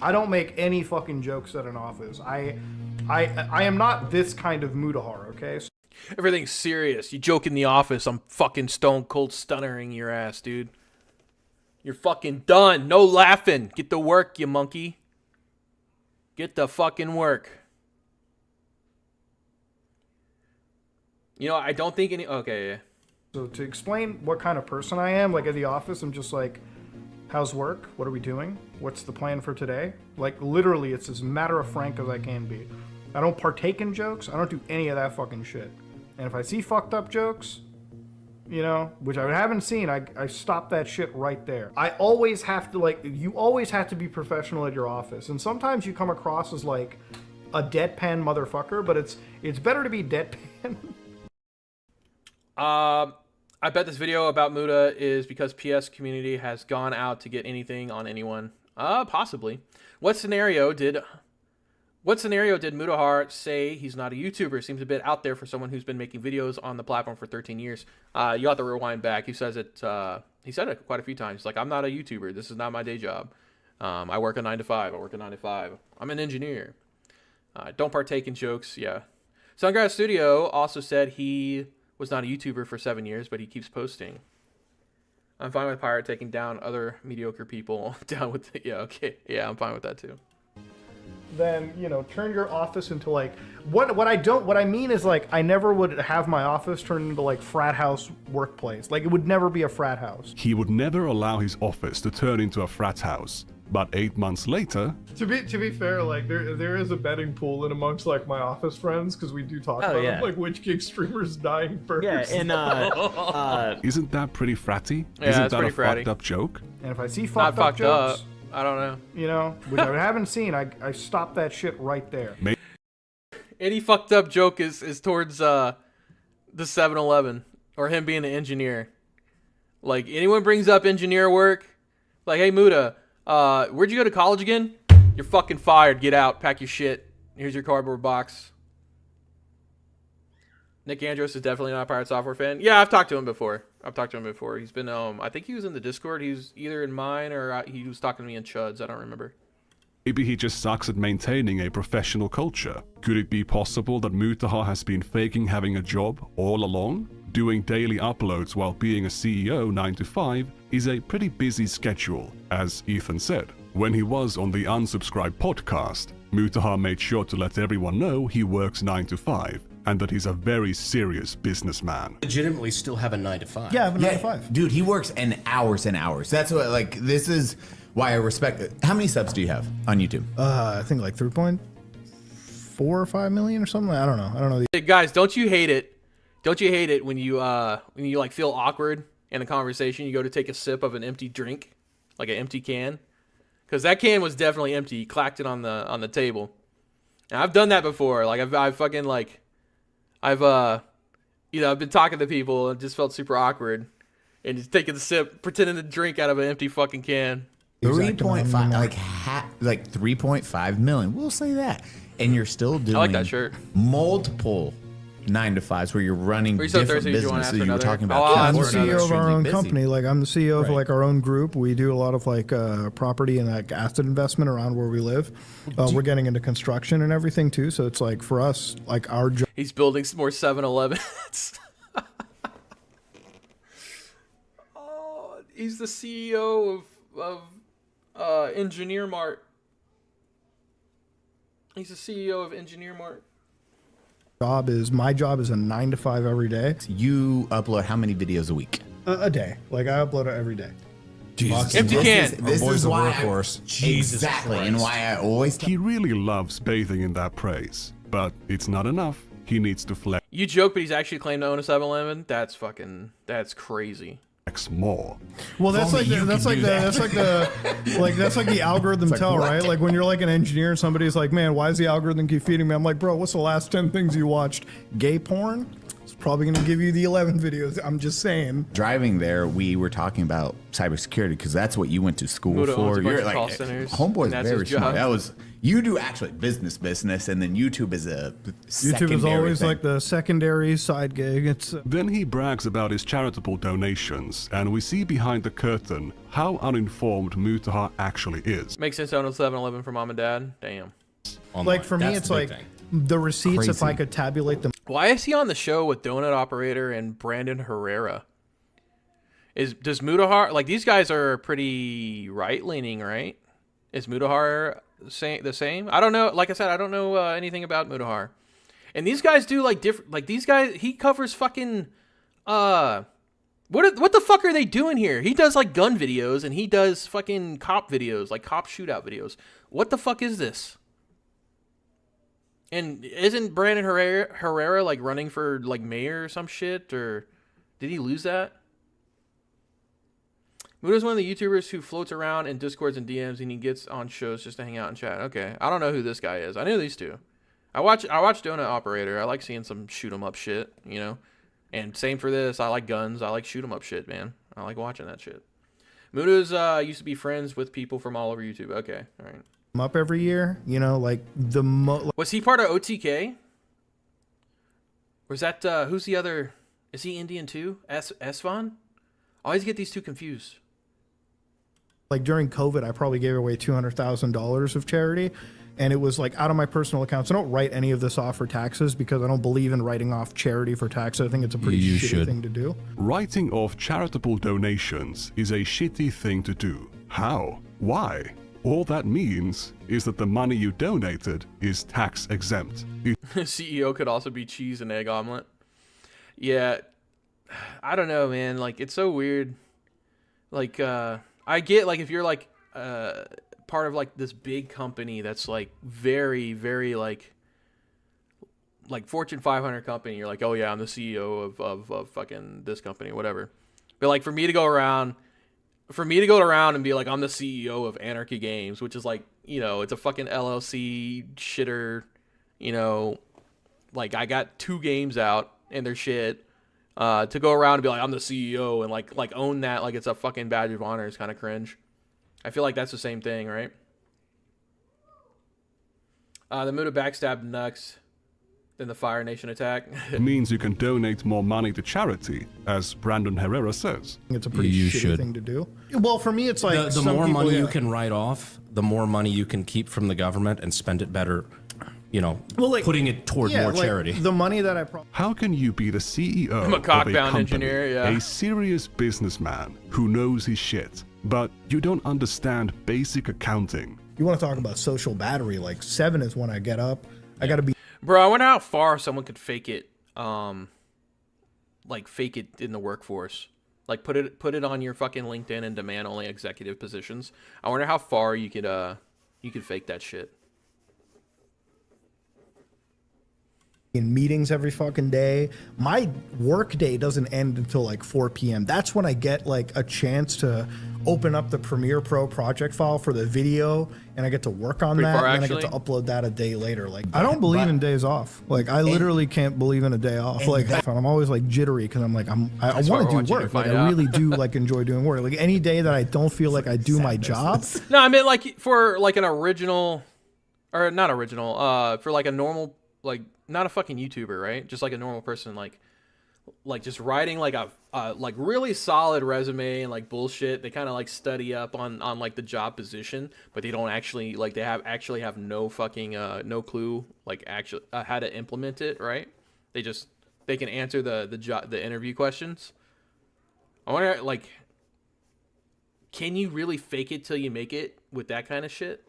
G: I don't make any fucking jokes at an office. I am not this kind of Mutahar, okay?
A: Everything's serious. You joke in the office, I'm fucking stone cold stunnering your ass, dude. You're fucking done. No laughing. Get to work, you monkey. Get the fucking work. You know, I don't think any... Okay, yeah.
G: So to explain what kind of person I am, like at the office, I'm just like, how's work? What are we doing? What's the plan for today? Like, literally, it's as matter of frank as I can be. I don't partake in jokes. I don't do any of that fucking shit. And if I see fucked up jokes, you know, which I haven't seen, I stop that shit right there. I always have to, like, you always have to be professional at your office. And sometimes you come across as, like, a deadpan motherfucker, but it's better to be deadpan.
A: I bet this video about Muta is because PS community has gone out to get anything on anyone. Possibly. What scenario did Mutahar say he's not a YouTuber? Seems a bit out there for someone who's been making videos on the platform for 13 years. You have to rewind back. He says it. He said it quite a few times. Like, I'm not a YouTuber. This is not my day job. I work a 9 to 5. I work a 9 to 5. I'm an engineer. Don't partake in jokes. Yeah. Sungrass Studio also said he was not a YouTuber for 7 years, but he keeps posting. I'm fine with Pirate taking down other mediocre people. Down with the, yeah, okay. Yeah, I'm fine with that too.
G: Then, you know, turn your office into like what I mean is, like, I never would have my office turn into like frat house workplace. Like, it would never be a frat house.
B: He would never allow his office to turn into a frat house. But 8 months later...
F: To be fair, like, there is a betting pool in amongst, like, my office friends, because we do talk about like, which gig streamer's dying first.
L: Yeah, and,
B: Isn't that pretty fratty?
A: Yeah,
B: Isn't that a
A: fratty.
B: fucked up joke?
G: And if I see fucked up jokes...
A: I don't know.
G: You know, which I haven't seen, I stop that shit right there.
A: Any fucked up joke is towards the 7-Eleven, or him being an engineer. Like, anyone brings up engineer work, like, hey, Muta... where'd you go to college again? You're fucking fired. Get out. Pack your shit. Here's your cardboard box. Nick Andros is definitely not a Pirate Software fan. Yeah, I've talked to him before. He's been, I think he was in the Discord. He was either in mine or he was talking to me in Chuds. I don't remember.
B: Maybe he just sucks at maintaining a professional culture. Could it be possible that Mutahar has been faking having a job all along? Doing daily uploads while being a CEO 9 to 5 is a pretty busy schedule, as Ethan said. When he was on the Unsubscribed podcast, Mutahar made sure to let everyone know he works 9 to 5, and that he's a very serious businessman.
M: Legitimately still have a 9 to 5.
G: Yeah, I have a 9 to 5.
L: Dude, he works in hours and hours. That's what, like, this is why I respect it. How many subs do you have on YouTube?
G: I think like 3.4 or 5 million or something. I don't know.
A: Hey, guys, don't you hate it? Don't you hate it when you like feel awkward in a conversation? You go to take a sip of an empty drink, like an empty can, because that can was definitely empty. You clacked it on the table. And I've done that before. Like I've fucking like, I've been talking to people and just felt super awkward, and just taking the sip, pretending to drink out of an empty fucking can.
L: 3.5, like 3.5 million. We'll say that, and you're still doing
A: I like that shirt.
L: Multiple 9 to 5s where you're running different businesses. You were talking about.
G: I'm the CEO of our own company. Like, I'm the CEO of like our own group. We do a lot of like property and like asset investment around where we live. We're getting into construction and everything too. So it's like for us, like our job.
A: He's building some more 7-Elevens. Oh, he's the CEO of Engineer Mart. He's the CEO of Engineer Mart.
G: My job is a 9 to 5 every day.
L: You upload how many videos a week?
G: A day. Like, I upload it every day.
N: Jesus.
A: Empty can.
L: This is why
N: workhorse.
L: Exactly, and why I always
B: He really loves bathing in that praise, but it's not enough. He needs to flex
A: You joke, but he's actually claimed to own a 7-Eleven. That's crazy.
B: more.
G: Well, that's like the algorithm
L: like,
G: tell,
L: what?
G: right? Like when you're like an engineer and somebody's like, "Man, why does the algorithm keep feeding me?" I'm like, "Bro, what's the last 10 things you watched? Gay porn? It's probably gonna give you the 11 videos." I'm just saying.
L: driving there, we were talking about cybersecurity because that's what you went to school
A: Muda owns
L: for.
A: a bunch
L: You're
A: of
L: like
A: call centers,
L: homeboy's
A: and that's
L: very
A: his
L: smart.
A: job.
L: You do actually business, and then YouTube is a
G: YouTube is always like the secondary side gig. It's
B: Then he brags about his charitable donations, and we see behind the curtain how uninformed Mutahar actually is.
A: Makes sense to own a 7-Eleven for mom and dad. Damn.
G: like for me,
M: That's
G: it's
M: the big
G: like
M: thing.
G: the receipts. If
L: Crazy.
G: I could tabulate them.
A: Why is he on the show with Donut Operator and Brandon Herrera? Does Mutahar, like, these guys are pretty right-leaning, right? Is Mutahar the same? I don't know. Like I said, I don't know anything about Mutahar. And these guys do like different. Like these guys, he covers fucking. What the fuck are they doing here? He does like gun videos and he does fucking cop videos, like cop shootout videos. What the fuck is this? And isn't Brandon Herrera like running for like mayor or some shit, or did he lose that? Muda's one of the YouTubers who floats around in Discords and DMs, and he gets on shows just to hang out and chat. Okay, I don't know who this guy is. I knew these two. I watch Donut Operator. I like seeing some shoot 'em up shit, you know. And same for this. I like guns. I like shoot 'em up shit, man. I like watching that shit. Muda's used to be friends with people from all over YouTube. Okay, all right.
G: Up every year, you know, like
A: Was he part of OTK? Or is that who's the other? Is he Indian too? Esvan? I always get these two confused.
G: like during COVID, I probably gave away $200,000 of charity, and it was like out of my personal accounts. I don't write any of this off for taxes because I don't believe in writing off charity for taxes. I think it's a pretty shitty thing to do.
B: Writing off charitable donations is a shitty thing to do. How? Why? All that means is that the money you donated is tax exempt.
A: CEO could also be cheese and egg omelet. Yeah, I don't know, man. Like, it's so weird. Like, I get, like, if you're, like, part of, like, this big company that's, like, very, very, like Fortune 500 company, you're like, oh, yeah, I'm the CEO of fucking this company, whatever. But, like, for me to go around and be like, I'm the CEO of Anarchy Games, which is, like, you know, it's a fucking LLC shitter, you know, like, I got 2 games out and they're shit. To go around and be like, I'm the CEO and like own that like it's a fucking badge of honor is kind of cringe. I feel like that's the same thing, right? The Muda backstabbed Nux than the Fire Nation attack.
B: It means you can donate more money to charity, as Brandon Herrera says.
G: It's a pretty shitty thing to do. Well, for me, it's like
M: The
G: some
M: more
G: people,
M: money you
G: yeah.
M: can write off, the more money you can keep from the government and spend it better, you know,
G: Well, like,
M: putting it toward
G: yeah,
M: more
G: like,
M: charity.
G: The money that I
B: How can you be the CEO
A: I'm a
B: of a
A: cockbound
B: company,
A: engineer, yeah.
B: a serious businessman who knows his shit, but you don't understand basic accounting?
G: You want to talk about social battery? Like 7 is when I get up. I got to be.
A: Bro, I wonder how far someone could fake it, like fake it in the workforce. Like put it on your fucking LinkedIn and demand only executive positions. I wonder how far you could fake that shit.
G: In meetings every fucking day. My work day doesn't end until like 4 p.m. That's when I get like a chance to open up the Premiere Pro project file for the video, and I get to work on
A: Pretty
G: that,
A: far,
G: and then I get to upload that a day later. Like, I don't believe in days off. Like, I literally can't believe in a day off. Like, I'm always like jittery because I'm like, I
A: That's
G: want
A: what
G: to do
A: I want you to
G: work. Like,
A: find
G: I
A: out.
G: really do like enjoy doing work. Like, any day that I don't feel like I do my job.
A: No, I meant like for like an original, or not original, for like a normal, like not a fucking YouTuber, right? Just like a normal person, like just writing like a like really solid resume and like bullshit. They kind of like study up on like the job position, but they don't actually like they have no fucking no clue like actually how to implement it, right? They can answer the interview questions. I wonder, like, can you really fake it till you make it with that kind of shit?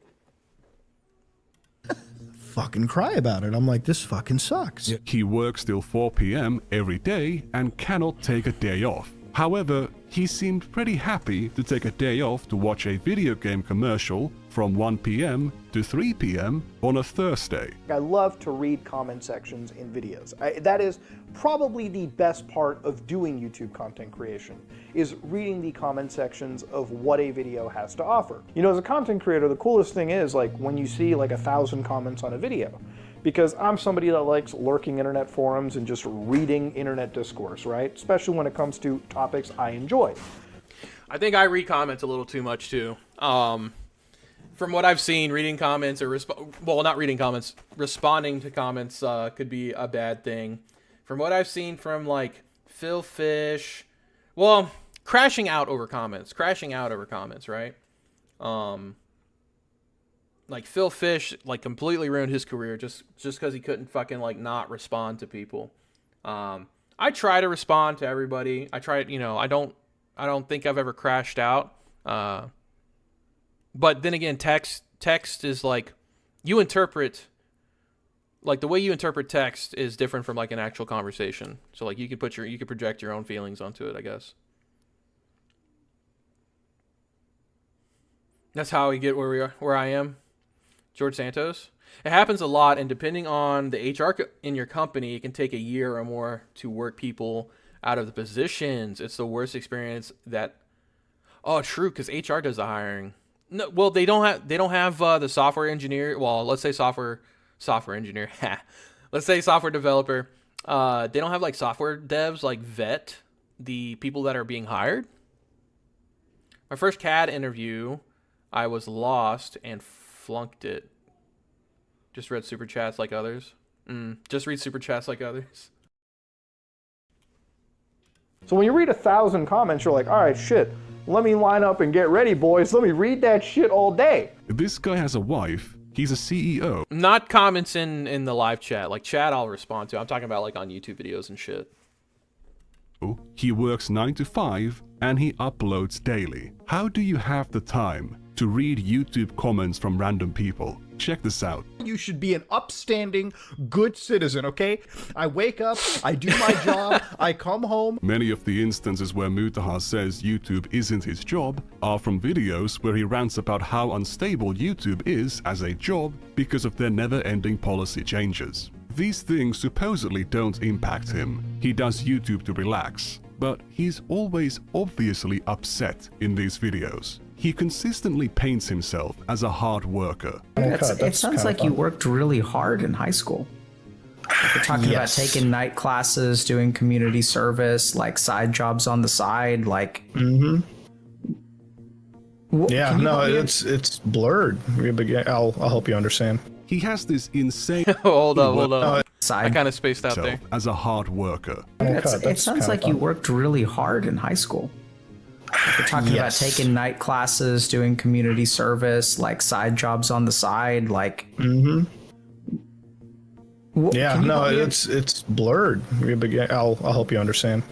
G: Fucking cry about it. I'm like, this fucking sucks.
B: He works till 4 p.m. every day and cannot take a day off. However, he seemed pretty happy to take a day off to watch a video game commercial from 1 p.m. to 3 p.m. on a Thursday.
G: I love to read comment sections in videos. That is probably the best part of doing YouTube content creation, is reading the comment sections of what a video has to offer. You know, as a content creator, the coolest thing is like when you see like 1,000 comments on a video. Because I'm somebody that likes lurking internet forums and just reading internet discourse, right? Especially when it comes to topics I enjoy.
A: I think I read comments a little too much too. From what I've seen, reading comments or not reading comments, responding to comments could be a bad thing. From what I've seen from like Phil Fish, well, crashing out over comments, right? Like Phil Fish, like completely ruined his career just because he couldn't fucking like not respond to people. I try to respond to everybody. I try, you know, I don't think I've ever crashed out. But then again, text is like, you interpret, like the way you interpret text is different from like an actual conversation. So like you could project your own feelings onto it, I guess. That's how we get where I am. George Santos. It happens a lot, and depending on the HR in your company, it can take a year or more to work people out of the positions. It's the worst experience that. Oh, true, because HR does the hiring. No, well, they don't have the software engineer. Well, let's say software engineer. Let's say software developer. They don't have like software devs like vet the people that are being hired. My first CAD interview, I was lost and flunked it. Just read super chats like others. Just read super chats like others.
G: So when you read 1,000 comments, you're like, all right, shit, let me line up and get ready, boys. Let me read that shit all day.
B: This guy has a wife. He's a CEO.
A: Not comments in the live chat. Like chat I'll respond to. I'm talking about like on YouTube videos and shit.
B: He works 9 to 5 and he uploads daily. How do you have the time to read YouTube comments from random people? Check this out.
G: You should be an upstanding, good citizen, okay? I wake up, I do my job, I come home.
B: Many of the instances where Mutahar says YouTube isn't his job are from videos where he rants about how unstable YouTube is as a job because of their never-ending policy changes. These things supposedly don't impact him. He does YouTube to relax, but he's always obviously upset in these videos. He consistently paints himself as a hard worker.
N: It sounds like you worked really hard in high school. Like you're talking about taking night classes, doing community service, like side jobs on the side, like.
F: Yeah, no, it's blurred. I'll help you understand.
B: He has this insane.
A: hold on. I kind of spaced out there.
B: As a hard worker.
N: It sounds like you worked really hard in high school. Like you're talking about taking night classes, doing community service, like side jobs on the side, like.
F: Yeah, no, it's blurred. I'll help you understand.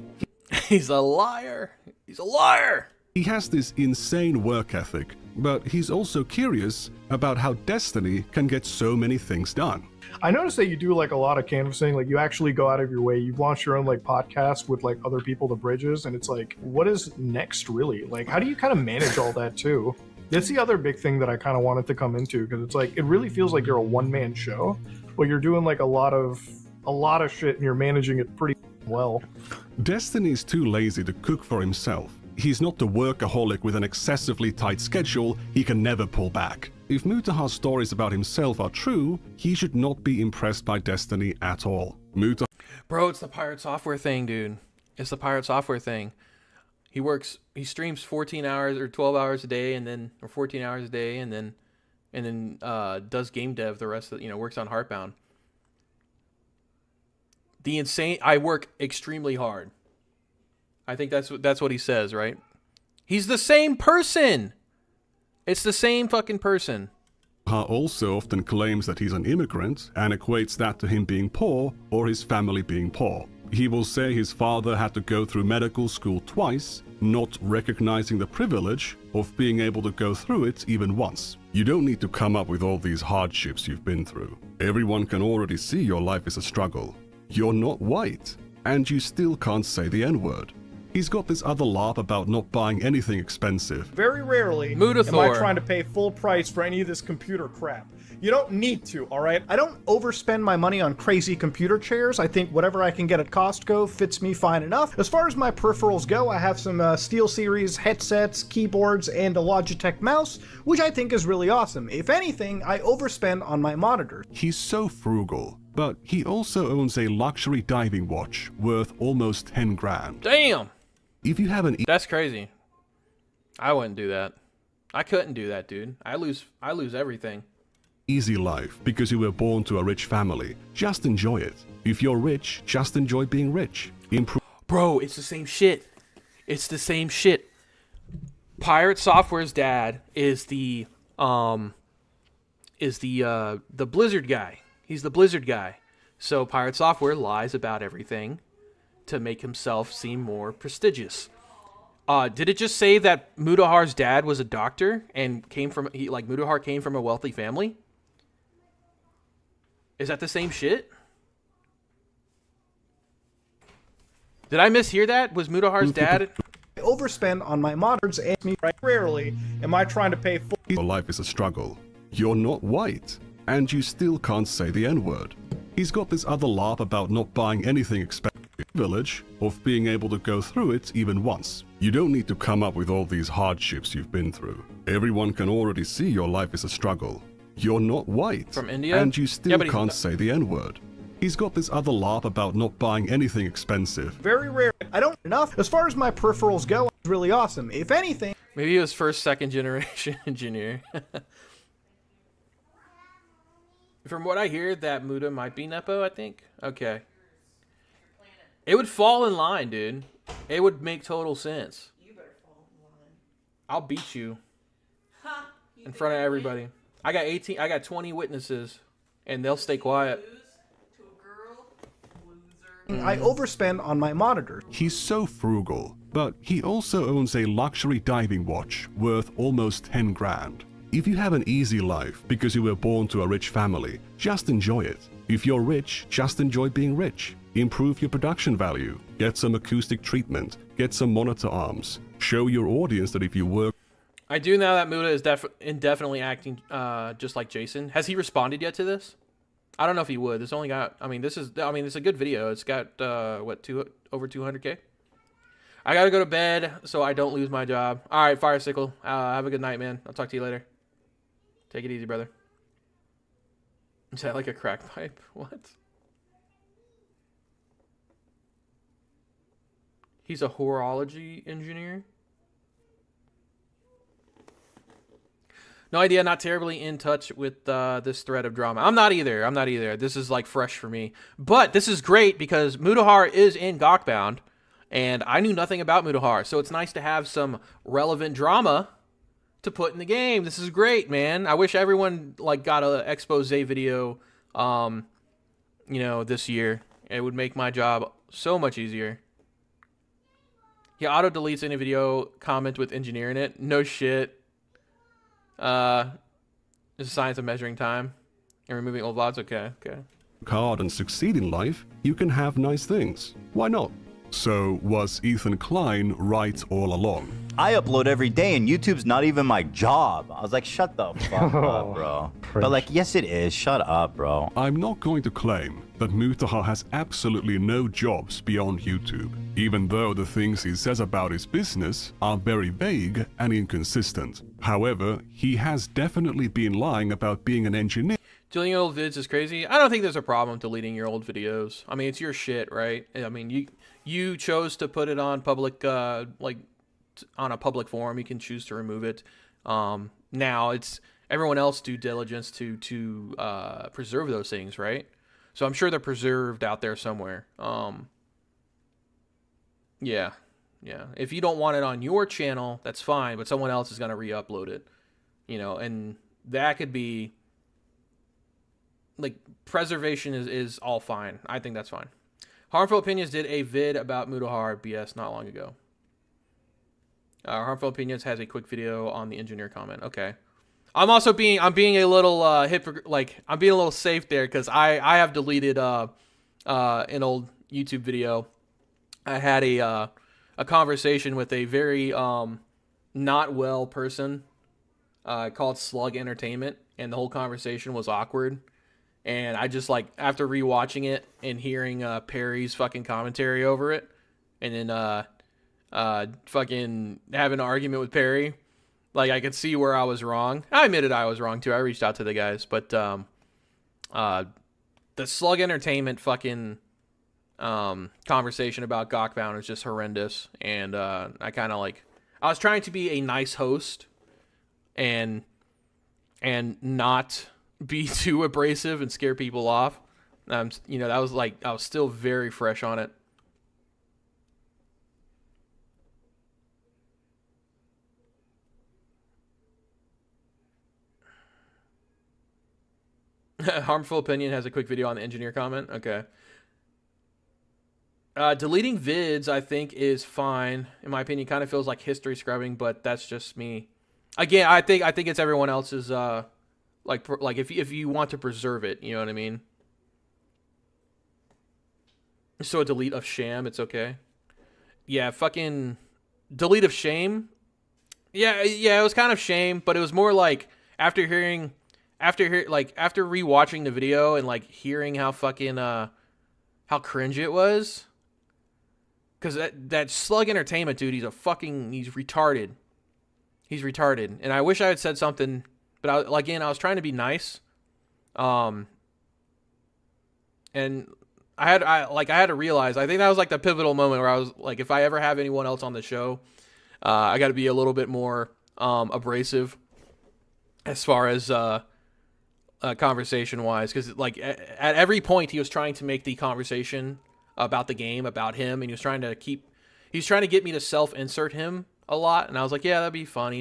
A: He's a liar. He's a liar.
B: He has this insane work ethic, but he's also curious about how Destiny can get so many things done.
G: I noticed that you do like a lot of canvassing, like you actually go out of your way. You've launched your own like podcast with like other people, The Bridges, and it's like, what is next really? Like, how do you kind of manage all that too? That's the other big thing that I kind of wanted to come into, because it's like, it really feels like you're a one-man show, but you're doing like a lot of shit and you're managing it pretty well.
B: Destiny's too lazy to cook for himself. He's not the workaholic with an excessively tight schedule he can never pull back. If Mutahar's stories about himself are true, he should not be impressed by Destiny at all.
A: Bro, it's the Pirate Software thing, dude. It's the Pirate Software thing. He streams 14 hours or 12 hours a day, or 14 hours a day, and then does game dev the rest of, works on Heartbound. I work extremely hard. I think that's what he says, right? He's the same person. It's the same fucking person.
B: Also often claims that he's an immigrant and equates that to him being poor or his family being poor. He will say his father had to go through medical school twice, not recognizing the privilege of being able to go through it even once. You don't need to come up with all these hardships you've been through. Everyone can already see your life is a struggle. You're not white, and you still can't say the N-word. He's got this other laugh about not buying anything expensive.
G: Very rarely am I
A: Mutahar.
G: trying to pay full price for any of this computer crap. You don't need to, all right? I don't overspend my money on crazy computer chairs. I think whatever I can get at Costco fits me fine enough. As far as my peripherals go, I have some SteelSeries headsets, keyboards, and a Logitech mouse, which I think is really awesome. If anything, I overspend on my monitors.
B: He's so frugal, but he also owns a luxury diving watch worth almost 10 grand.
A: Damn.
B: If you have an
A: That's crazy. I wouldn't do that. I couldn't do that, dude. I lose everything.
B: easy life because you were born to a rich family, just enjoy it. If you're rich, just enjoy being rich.
A: Bro, it's the same shit. It's the same shit. Pirate Software's dad is the Blizzard guy. He's the Blizzard guy. So Pirate Software lies about everything to make himself seem more prestigious. Did it just say that Mutahar's dad was a doctor and Mutahar came from a wealthy family? Is that the same shit? Did I mishear that? Was Mutahar's dad?
G: I overspend on my mods and me rarely am I trying to pay full.
B: Your life is a struggle. You're not white, and you still can't say the N-word. He's got this other laugh about not buying anything expensive. Village of being able to go through it even once. You don't need to come up with all these hardships you've been through. Everyone can already see your life is a struggle. You're not white.
A: From India?
B: And you still
A: Yeah,
B: can't say the N-word. He's got this other laugh about not buying anything expensive.
G: Very rare. I don't enough. As far as my peripherals go, it's really awesome. If anything,
A: Maybe he was first, second generation engineer. From what I hear, that Muta might be Nepo, I think. Okay. It would fall in line, dude. It would make total sense.
I: You better fall in line.
A: I'll beat you
I: Ha!
A: in front of everybody. I got 20 witnesses, and they'll stay quiet.
I: To a girl, loser.
G: I overspend on my monitors.
B: He's so frugal, but he also owns a luxury diving watch worth almost 10 grand. If you have an easy life because you were born to a rich family, just enjoy it. If you're rich, just enjoy being rich. Improve your production value. Get some acoustic treatment. Get some monitor arms. Show your audience that if you work...
A: I do know that Muta is indefinitely acting just like Jason. Has he responded yet to this? I don't know if he would. This only got... it's a good video. It's got, over 200K? I gotta go to bed so I don't lose my job. Alright, Firesickle. Have a good night, man. I'll talk to you later. Take it easy, brother. Is that like a crack pipe? What? He's a horology engineer? No idea, not terribly in touch with this thread of drama. I'm not either. This is like fresh for me. But this is great because Mutahar is in Gawkbound, and I knew nothing about Mutahar, so it's nice to have some relevant drama to put in the game. This is great, man. I wish everyone got a expose video, this year. It would make my job so much easier. He auto deletes any video comment with engineer in it. No shit. There's a science of measuring time and removing old VODs. Okay.
B: hard and succeed in life, you can have nice things. Why not? So, was Ethan Klein right all along?
D: I upload every day and YouTube's not even my job. I was like, shut the fuck up, bro. But yes it is. Shut up, bro.
B: I'm not going to claim that Mutahar has absolutely no jobs beyond YouTube, even though the things he says about his business are very vague and inconsistent. However, he has definitely been lying about being an engineer.
A: Deleting old vids is crazy. I don't think there's a problem deleting your old videos. I mean, it's your shit, right? I mean, you chose to put it on public, on a public forum. You can choose to remove it. Now it's everyone else due diligence to preserve those things, right? So I'm sure they're preserved out there somewhere. Yeah. If you don't want it on your channel, that's fine, but someone else is going to re-upload it, and that could be preservation is all fine. I think that's fine. Harmful Opinions did a vid about Mutahar BS not long ago. Harmful Opinions has a quick video on the engineer comment. Okay. I'm being a little I'm being a little safe there because I have deleted an old YouTube video. I had a conversation with a very not well person called Slug Entertainment, and the whole conversation was awkward. And I just like after rewatching it and hearing Perry's fucking commentary over it, and then fucking having an argument with Perry, like I could see where I was wrong. I admitted I was wrong too. I reached out to the guys, but the Slug Entertainment fucking conversation about Gawkbound is just horrendous. And I kind of like I was trying to be a nice host and not be too abrasive and scare people off. You know, that was like I was still very fresh on it. Harmful Opinion has a quick video on the engineer comment. Okay. Deleting vids, I think, is fine. In my opinion, kind of feels like history scrubbing, but that's just me. Again, I think it's everyone else's. Like if you want to preserve it, you know what I mean. So a delete of sham, it's okay. Yeah, fucking delete of shame. Yeah, it was kind of shame, but it was more like after rewatching the video and like hearing how fucking how cringe it was. Because that Slug Entertainment dude, he's retarded. He's retarded. And I wish I had said something, but I was trying to be nice. And I had to realize, I think that was like the pivotal moment where I was like, if I ever have anyone else on the show, I got to be a little bit more abrasive as far as conversation wise. Because like at every point he was trying to make the conversation about the game, about him, and he was trying to get me to self-insert him a lot, and I was like, yeah, that'd be funny,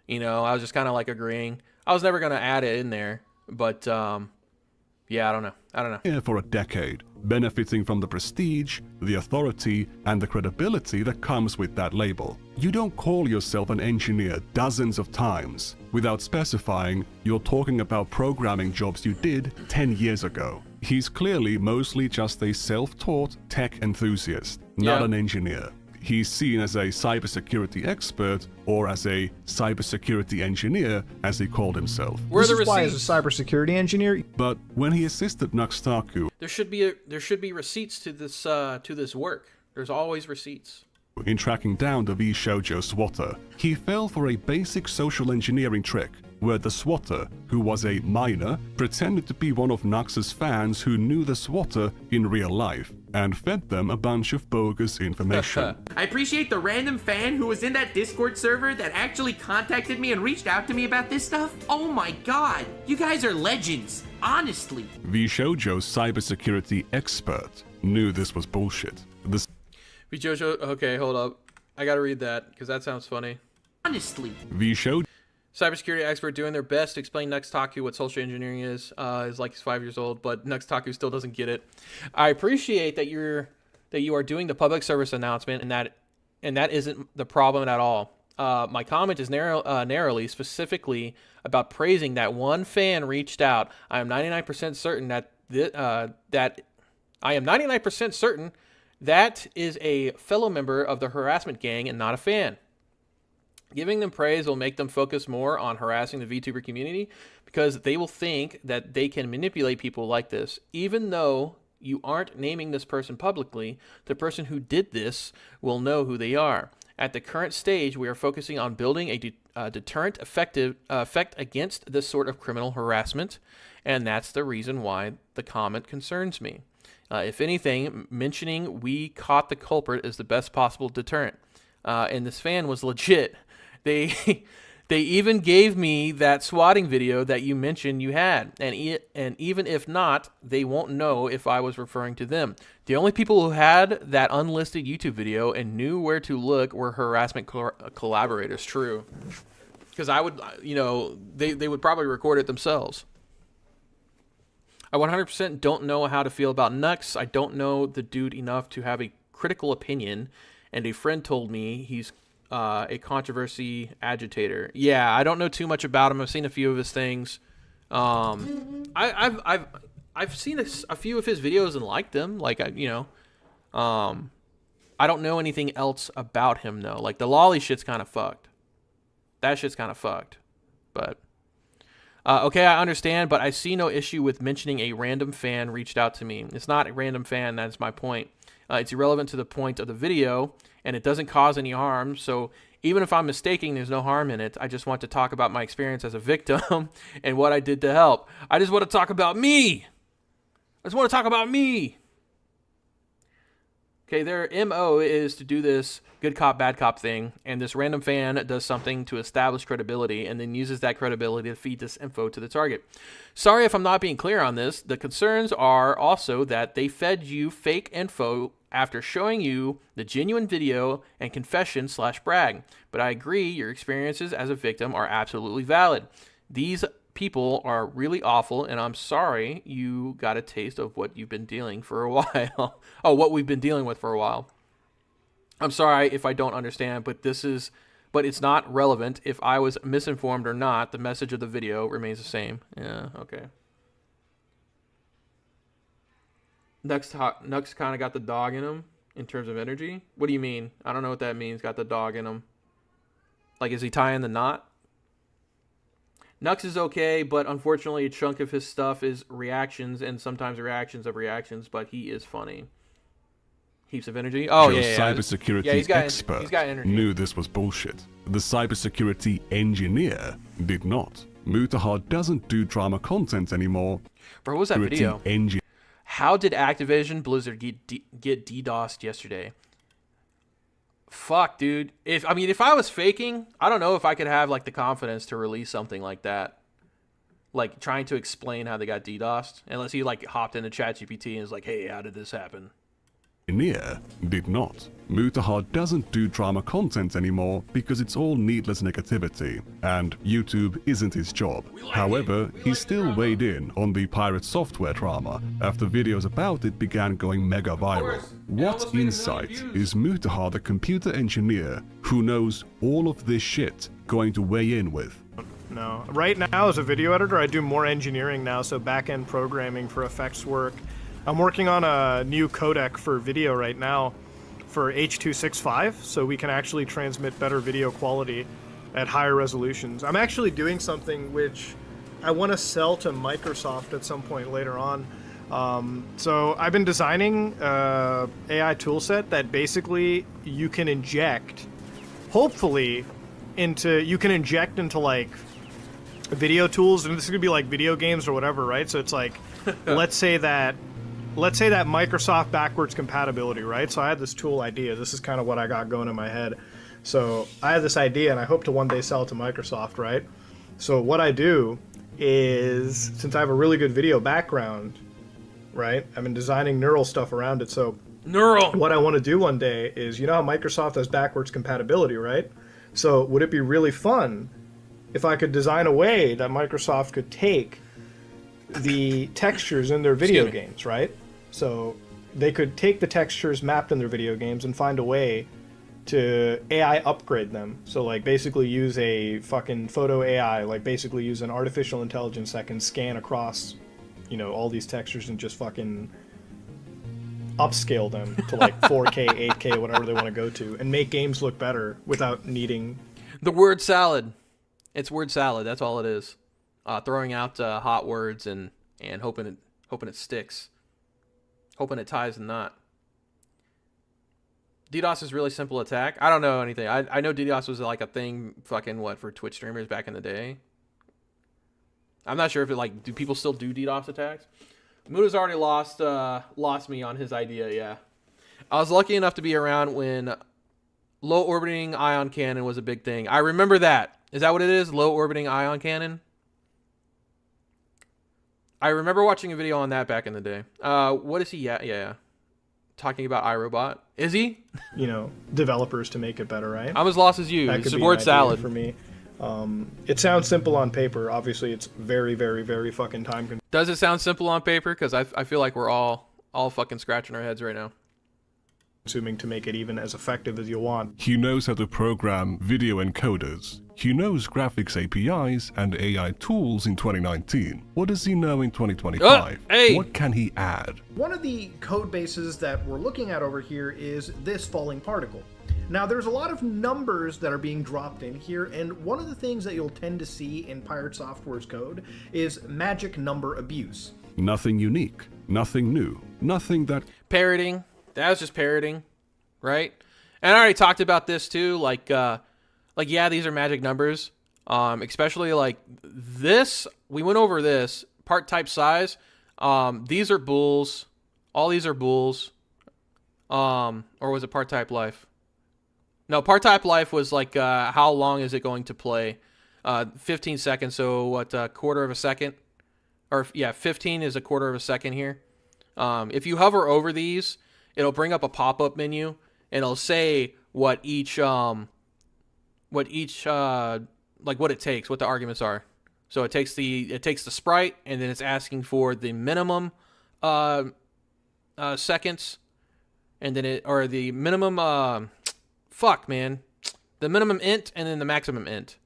A: you know. I was just kind of like agreeing. I was never going to add it in there, but yeah, I don't know.
B: Here for a decade, benefiting from the prestige, the authority, and the credibility that comes with that label. You don't call yourself an engineer dozens of times without specifying you're talking about programming jobs you did 10 years ago. He's clearly mostly just a self-taught tech enthusiast, not an engineer. He's seen as a cybersecurity expert or as a cybersecurity engineer, as he called himself.
G: This is why, as a cybersecurity engineer.
B: But when he assisted Nuxtaku,
A: there should be receipts to this work. There's always receipts.
B: In tracking down the V-Shoujo swatter, he fell for a basic social engineering trick where the swatter, who was a minor, pretended to be one of Nux's fans who knew the swatter in real life and fed them a bunch of bogus information.
O: I appreciate the random fan who was in that Discord server that actually contacted me and reached out to me about this stuff. Oh my god, you guys are legends, honestly.
B: V-Shoujo's cybersecurity expert knew this was bullshit.
A: V-Shoujo, okay, hold up. I gotta read that, because that sounds funny.
O: Honestly.
B: V-Shoujo.
A: Cybersecurity expert doing their best to explain Nuxtaku what social engineering is like he's 5 years old, but Nuxtaku still doesn't get it. I appreciate that you are doing the public service announcement, and that isn't the problem at all. My comment is narrowly, specifically about praising that one fan reached out. I am 99% certain that is a fellow member of the harassment gang and not a fan. Giving them praise will make them focus more on harassing the VTuber community because they will think that they can manipulate people like this. Even though you aren't naming this person publicly, the person who did this will know who they are. At the current stage, we are focusing on building a deterrent effect against this sort of criminal harassment, and that's the reason why the comment concerns me. If anything, mentioning we caught the culprit is the best possible deterrent. And this fan was legit. They even gave me that swatting video that you mentioned you had, and even if not, they won't know if I was referring to them. The only people who had that unlisted YouTube video and knew where to look were harassment collaborators. True, because I would, they would probably record it themselves. I 100% don't know how to feel about Nux. I don't know the dude enough to have a critical opinion, and a friend told me he's a controversy agitator. Yeah, I don't know too much about him. I've seen a few of his things. I've seen a few of his videos and liked them. Like, I don't know anything else about him though. Like the lolly shit's kind of fucked. That shit's kind of fucked. But okay, I understand, but I see no issue with mentioning a random fan reached out to me. It's not a random fan, that's my point. It's irrelevant to the point of the video, and it doesn't cause any harm, so even if I'm mistaken, there's no harm in it. I just want to talk about my experience as a victim and what I did to help. I just want to talk about me. I just want to talk about me. Okay, their MO is to do this good cop, bad cop thing, and this random fan does something to establish credibility and then uses that credibility to feed this info to the target. Sorry if I'm not being clear on this. The concerns are also that they fed you fake info after showing you the genuine video and confession/brag. But I agree your experiences as a victim are absolutely valid. These people are really awful, and I'm sorry you got a taste of what you've been dealing for a while. Oh, what we've been dealing with for a while. I'm sorry if I don't understand, but it's not relevant. If I was misinformed or not, the message of the video remains the same. Yeah, okay. Nux kind of got the dog in him in terms of energy. What do you mean? I don't know what that means, got the dog in him. Like, is he tying the knot? Nux is okay, but unfortunately a chunk of his stuff is reactions and sometimes reactions of reactions, but he is funny. Heaps of energy. Oh,
B: Your
A: yeah.
B: cybersecurity expert
A: he's got energy.
B: knew this was bullshit. The cybersecurity engineer did not. Mutahar doesn't do drama content anymore.
A: Bro, what was that video?
B: Engineer.
A: How did Activision Blizzard get DDoSed yesterday? Fuck, dude. If I was faking, I don't know if I could have like the confidence to release something like that. Like trying to explain how they got DDoSed, unless he like hopped into ChatGPT and was like, "Hey, how did this happen?"
B: Engineer did not. Mutahar doesn't do drama content anymore because it's all needless negativity, and YouTube isn't his job. However, he still weighed in on the pirate software drama after videos about it began going mega viral. What insight is Mutahar, the computer engineer who knows all of this shit, going to weigh in with?
F: No. Right now, as a video editor, I do more engineering now, so back-end programming for effects work. I'm working on a new codec for video right now for H.265, so we can actually transmit better video quality at higher resolutions. I'm actually doing something which I want to sell to Microsoft at some point later on. So I've been designing an AI toolset that basically you can inject, hopefully, into like video tools, and this is gonna be like video games or whatever, right? So it's like, let's say that Microsoft backwards compatibility, right? So I had this tool idea. This is kind of what I got going in my head. So I have this idea, and I hope to one day sell it to Microsoft, right? So what I do is, since I have a really good video background, right? I've been designing neural stuff around it. So what I want to do one day is, you know how Microsoft has backwards compatibility, right? So would it be really fun if I could design a way that Microsoft could take the textures in their video games, right? So they could take the textures mapped in their video games and find a way to AI upgrade them. So like basically use a fucking photo AI, like basically use an artificial intelligence that can scan across, you know, all these textures and just fucking upscale them to like 4K, 8K, whatever they want to go to, and make games look better without needing...
A: The word salad. It's word salad, that's all it is. Throwing out hot words and hoping it sticks, hoping it ties the knot. DDoS is really simple attack. I don't know anything. I know DDoS was like a thing, fucking what, for Twitch streamers back in the day. I'm not sure if it like, do people still do DDoS attacks? Muda's already lost me on his idea. Yeah, I was lucky enough to be around when low orbiting ion cannon was a big thing. I remember that. Is that what it is? Low orbiting ion cannon. I remember watching a video on that back in the day. What is he? Yeah. Talking about iRobot. Is he?
F: You know, developers to make it better, right?
A: I'm as lost as you.
F: That
A: It's
F: could
A: a
F: be
A: word
F: an idea
A: salad
F: for me. It sounds simple on paper. Obviously, it's very, very, very fucking time consuming.
A: Does it sound simple on paper? Because I feel like we're all fucking scratching our heads right now.
G: assuming to make it even as effective as you want.
B: He knows how to program video encoders. He knows graphics APIs and AI tools in 2019. What does he know in 2025?
A: Hey!
B: What can he add?
G: One of the code bases that we're looking at over here is this falling particle. Now, there's a lot of numbers that are being dropped in here, and one of the things that you'll tend to see in Pirate Software's code is magic number abuse.
B: Nothing unique, nothing new, nothing that...
A: Parroting. That was just parroting, right? And I already talked about this too, like yeah, these are magic numbers. Especially like this, we went over this, part type size. These are bools. All these are bools. Or was it part type life? No, part type life was like how long is it going to play? 15 seconds, so what, a quarter of a second? Or yeah, 15 is a quarter of a second here. If you hover over these, it'll bring up a pop-up menu and it'll say what each like what it takes, what the arguments are. So it takes the sprite, and then it's asking for the minimum seconds, and then the minimum the minimum int, and then the maximum int.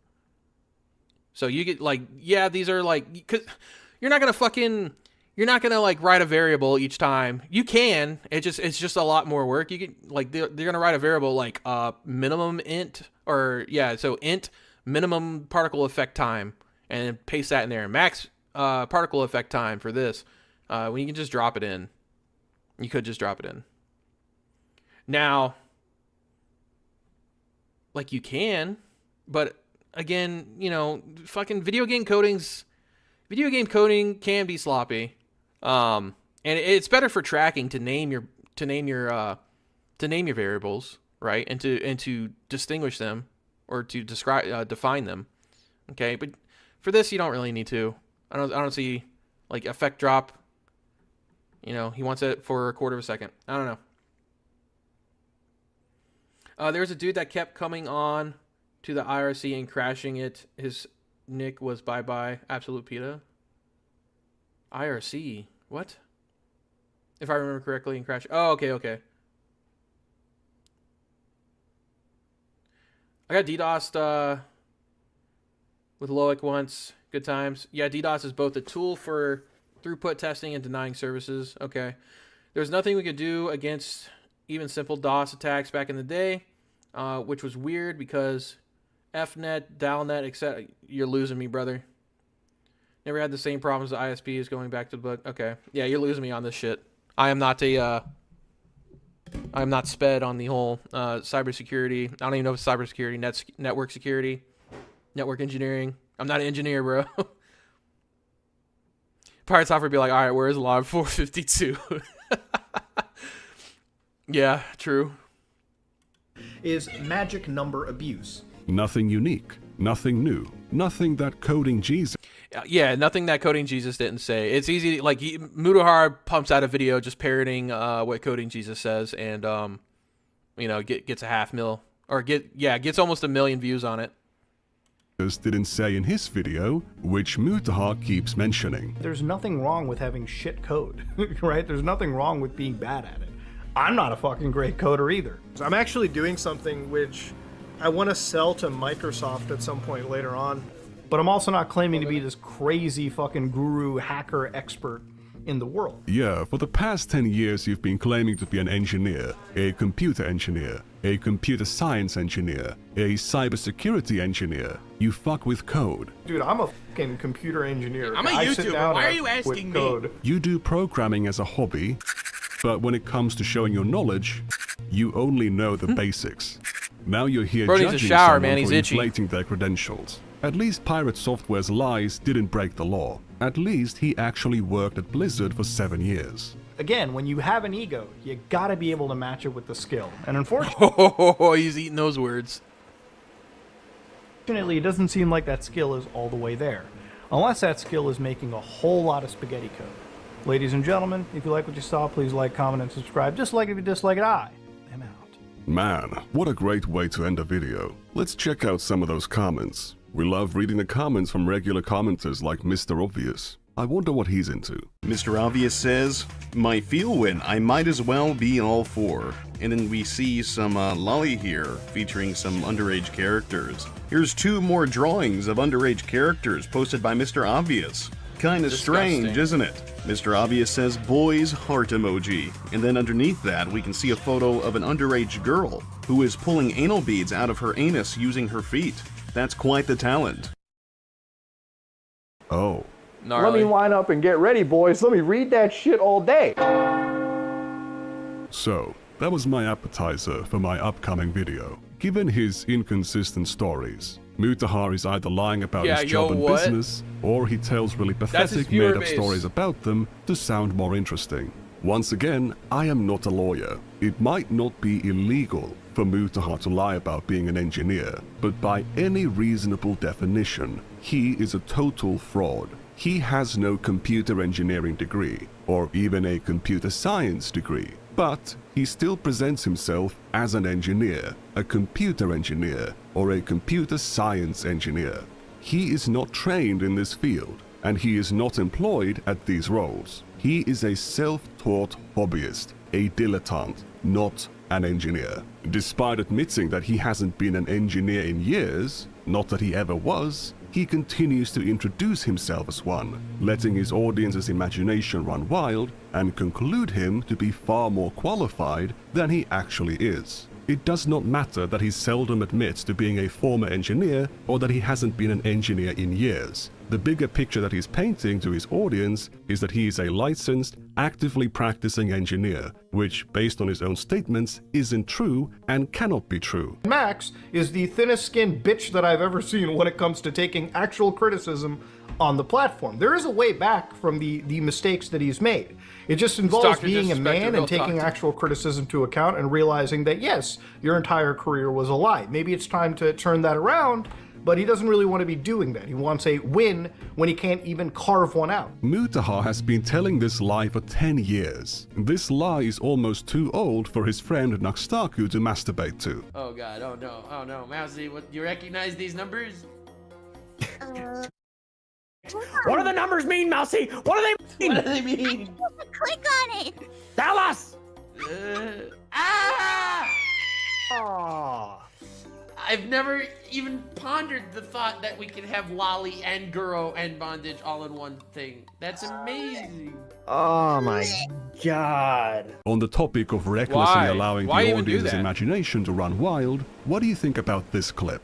A: So you get like, yeah, these are like, 'cause you're not gonna like write a variable each time. You can, it's just a lot more work. You can like, they're gonna write a variable like minimum int, or yeah, so int minimum particle effect time, and paste that in there. Max particle effect time for this, when you can just drop it in. You could just drop it in. Now, like you can, but again, you know, fucking video game coding can be sloppy. And it's better for tracking to name your variables, right? And to distinguish them, or to define them. Okay, but for this you don't really need to. I don't see like effect drop. You know, he wants it for a quarter of a second. I don't know. There's a dude that kept coming on to the IRC and crashing it. His nick was bye absolute PETA. IRC, what? If I remember correctly, and crash. Oh, okay. I got DDoSed with Loic once. Good times. Yeah, DDoS is both a tool for throughput testing and denying services. Okay. There's nothing we could do against even simple DOS attacks back in the day, which was weird because FNet, DALNet, etc. You're losing me, brother. Never had the same problems with ISPs going back to the book. Okay. Yeah, you're losing me on this shit. I'm not sped on the whole cybersecurity. I don't even know if it's cybersecurity, network security, network engineering. I'm not an engineer, bro. Pirate Software would be like, all right, where's log 452? Yeah, true.
G: Is magic number abuse.
B: Nothing unique, nothing new, nothing that coding Jesus...
A: Yeah, nothing that Coding Jesus didn't say. It's easy, like, Mutahar pumps out a video just parroting what Coding Jesus says, and, you know, gets a 500,000, or gets almost 1 million views on it.
B: Didn't say in his video, which Mutahar keeps mentioning.
G: There's nothing wrong with having shit code, right? There's nothing wrong with being bad at it. I'm not a fucking great coder either.
F: So I'm actually doing something which I want to sell to Microsoft at some point later on.
G: But I'm also not claiming to be this crazy fucking guru hacker expert in the world.
B: Yeah, for the past 10 years you've been claiming to be an engineer, a computer engineer, a computer science engineer, a cybersecurity engineer. You fuck with code.
G: Dude, I'm a fucking computer engineer.
O: I'm a YouTuber. Why are you asking me?
G: Code.
B: You do programming as a hobby, but when it comes to showing your knowledge, you only know the basics. Now you're here
A: Bro needs
B: judging
A: a shower,
B: someone
A: man. He's
B: for
A: itchy.
B: inflating their credentials. At least Pirate Software's lies didn't break the law. At least he actually worked at Blizzard for 7 years.
G: Again, when you have an ego, you gotta be able to match it with the skill. And unfortunately,
A: he's eating those words.
G: It doesn't seem like that skill is all the way there. Unless that skill is making a whole lot of spaghetti code. Ladies and gentlemen, if you like what you saw, please like, comment, and subscribe. Dislike it if you dislike it. I am out.
B: Man, what a great way to end a video. Let's check out some of those comments. We love reading the comments from regular commenters like Mr. Obvious. I wonder what he's into.
P: Mr. Obvious says, my feel win, I might as well be all for. And then we see some lolly here, featuring some underage characters. Here's 2 more drawings of underage characters posted by Mr. Obvious. Kinda strange, isn't it? Mr. Obvious says, boys heart emoji. And then underneath that, we can see a photo of an underage girl who is pulling anal beads out of her anus using her feet. That's quite the talent.
B: Oh.
C: Let me line up and get ready, boys. Let me read that shit all day.
B: So, that was my appetizer for my upcoming video. Given his inconsistent stories, Mutahar is either lying about his job and business, or he tells really pathetic made-up stories about them to sound more interesting. Once again, I am not a lawyer. It might not be illegal for Mutahar to lie about being an engineer, but by any reasonable definition, he is a total fraud. He has no computer engineering degree, or even a computer science degree, but he still presents himself as an engineer, a computer engineer, or a computer science engineer. He is not trained in this field, and he is not employed at these roles. He is a self-taught hobbyist, a dilettante, not an engineer. Despite admitting that he hasn't been an engineer in years, not that he ever was, he continues to introduce himself as one, letting his audience's imagination run wild and conclude him to be far more qualified than he actually is. It does not matter that he seldom admits to being a former engineer or that he hasn't been an engineer in years. The bigger picture that he's painting to his audience is that he is a licensed, actively practicing engineer, which, based on his own statements, isn't true and cannot be true.
G: Max is the thinnest skinned bitch that I've ever seen when it comes to taking actual criticism on the platform. There is a way back from the mistakes that he's made. It just involves being a man and taking actual criticism to account and realizing that, yes, your entire career was a lie. Maybe it's time to turn that around, but he doesn't really want to be doing that. He wants a win when he can't even carve one out.
B: Mutahar has been telling this lie for 10 years. This lie is almost too old for his friend Naxtaku to masturbate to.
O: Oh god, oh no, Mousy, what, you recognize these numbers?
Q: What do the numbers mean, Mousy? What do they mean?
O: What do they mean?
Q: Click on it. Tell us.
O: I've never even pondered the thought that we could have lolly and guro and bondage all in one thing. That's amazing.
Q: Oh my god.
B: On the topic of recklessly allowing the audience's imagination to run wild, what do you think about this clip?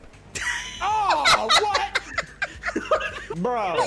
Q: Oh, what? Bro.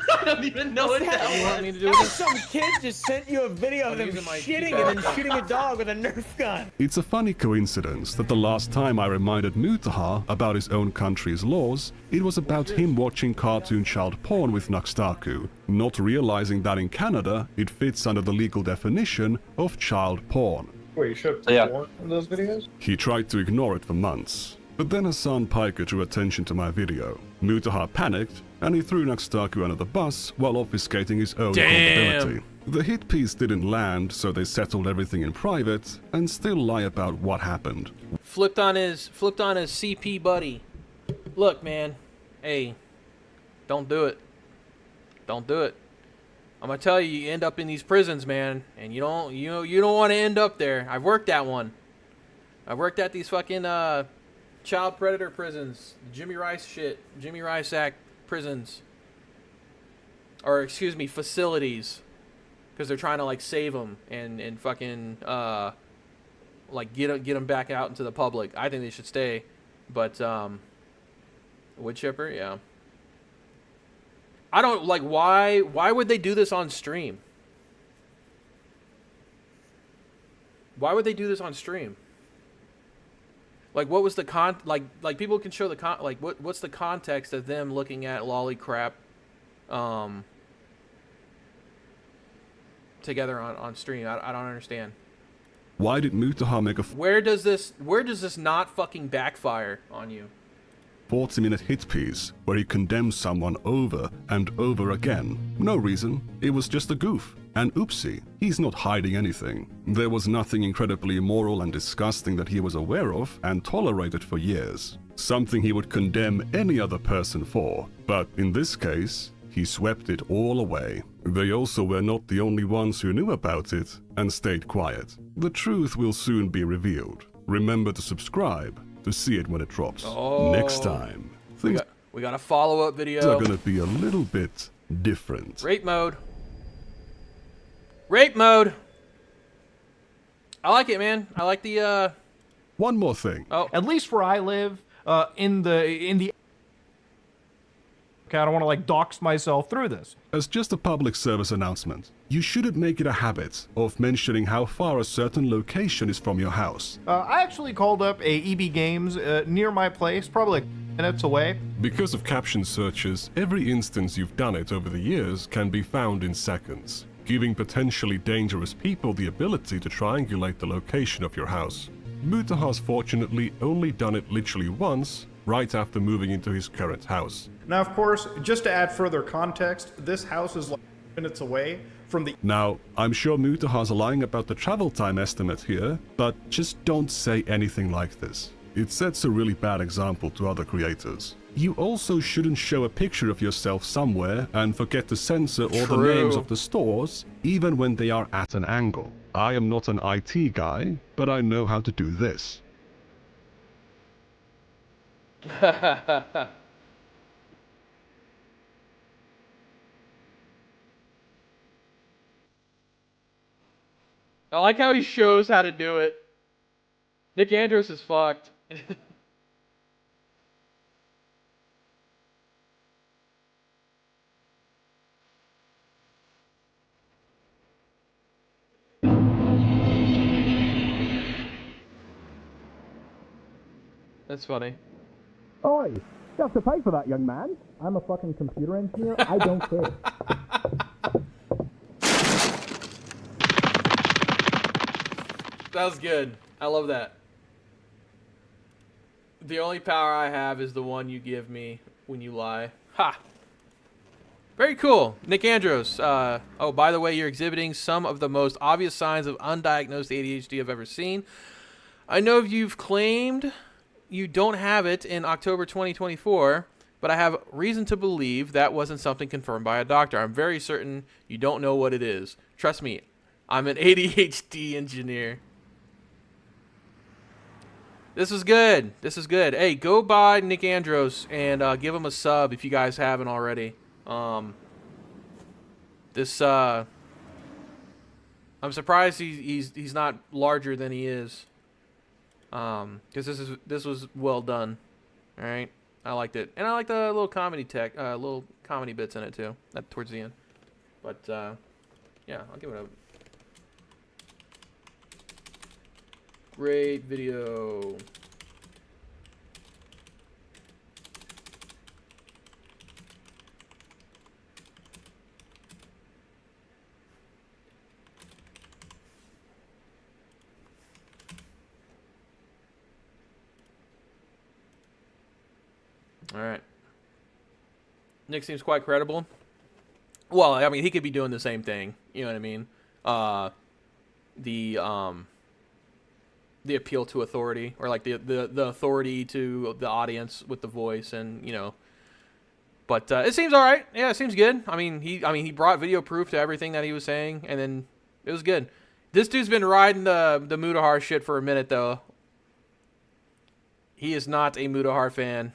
O: I don't even know what that
Q: want me to do. Some kid just sent you a video of them shitting and then shooting a dog with a Nerf gun.
B: It's a funny coincidence that the last time I reminded Mutahar about his own country's laws, it was about him watching cartoon child porn with Naxtaku, not realizing that in Canada, it fits under the legal definition of child porn.
F: Wait, you showed porn in those videos?
B: He tried to ignore it for months, but then Hassan Piker drew attention to my video. Mutahar panicked, and he threw Naxtaku under the bus while obfuscating his own culpability. The hit piece didn't land, so they settled everything in private and still lie about what happened.
A: Flipped on his CP buddy. Look, man. Hey, don't do it. Don't do it. I'm gonna tell you, you end up in these prisons, man, and you don't want to end up there. I've worked at one. I've worked at these fucking child predator prisons, Jimmy Rice shit, Jimmy Rice Act prisons, or excuse me, facilities, because they're trying to like save them and fucking like get them back out into the public. I think they should stay, but wood chipper, yeah. I don't like why would they do this on stream? Why would they do this on stream? Like, what was the like people can show the like what's the context of them looking at lolly crap together on stream? I don't understand.
B: Why did Mutahar make a
A: where does this not fucking backfire on you?
B: 40-minute hit piece where he condemns someone over and over again? No reason. It was just a goof. And oopsie, he's not hiding anything. There was nothing incredibly immoral and disgusting that he was aware of and tolerated for years. Something he would condemn any other person for. But in this case, he swept it all away. They also were not the only ones who knew about it and stayed quiet. The truth will soon be revealed. Remember to subscribe to see it when it drops. Next time, things
A: we got a follow-up video.
B: are going to be a little bit different.
A: Rape mode. Rape mode. I like it, man. I like the
B: One more thing.
A: Oh,
G: At least where I live, in the. Okay, I don't want to like dox myself through this.
B: As just a public service announcement, you shouldn't make it a habit of mentioning how far a certain location is from your house.
G: I actually called up a EB Games near my place, probably like minutes away.
B: Because of caption searches, every instance you've done it over the years can be found in seconds, giving potentially dangerous people the ability to triangulate the location of your house. Mutahar's fortunately only done it literally once, right after moving into his current house.
G: Now, of course, just to add further context, this house is like minutes away from the.
B: Now, I'm sure Mutahar's lying about the travel time estimate here, but just don't say anything like this. It sets a really bad example to other creators. You also shouldn't show a picture of yourself somewhere and forget to censor all the names of the stores, even when they are at an angle. I am not an IT guy, but I know how to do this.
A: I like how he shows how to do it. Nick Andros is fucked. That's funny.
R: Oi, you have to pay for that, young man. I'm a fucking computer engineer. I don't care.
A: That was good. I love that. The only power I have is the one you give me when you lie. Ha! Very cool. Nick Andros. Oh, by the way, you're exhibiting some of the most obvious signs of undiagnosed ADHD I've ever seen. I know you've claimed you don't have it in October 2024, but I have reason to believe that wasn't something confirmed by a doctor. I'm very certain you don't know what it is. Trust me, I'm an ADHD engineer. This is good. This is good. Hey, go by Nick Andros and give him a sub if you guys haven't already. I'm surprised he's not larger than he is. Because this was well done. All right, I liked it, and I like the little comedy little comedy bits in it too. That towards the end, but yeah, I'll give it a great video. All right. Nick seems quite credible. Well, I mean, he could be doing the same thing. You know what I mean? The appeal to authority, or like the authority to the audience with the voice, and you know. But it seems all right. Yeah, it seems good. I mean, he brought video proof to everything that he was saying, and then it was good. This dude's been riding the Mutahar shit for a minute, though. He is not a Mutahar fan.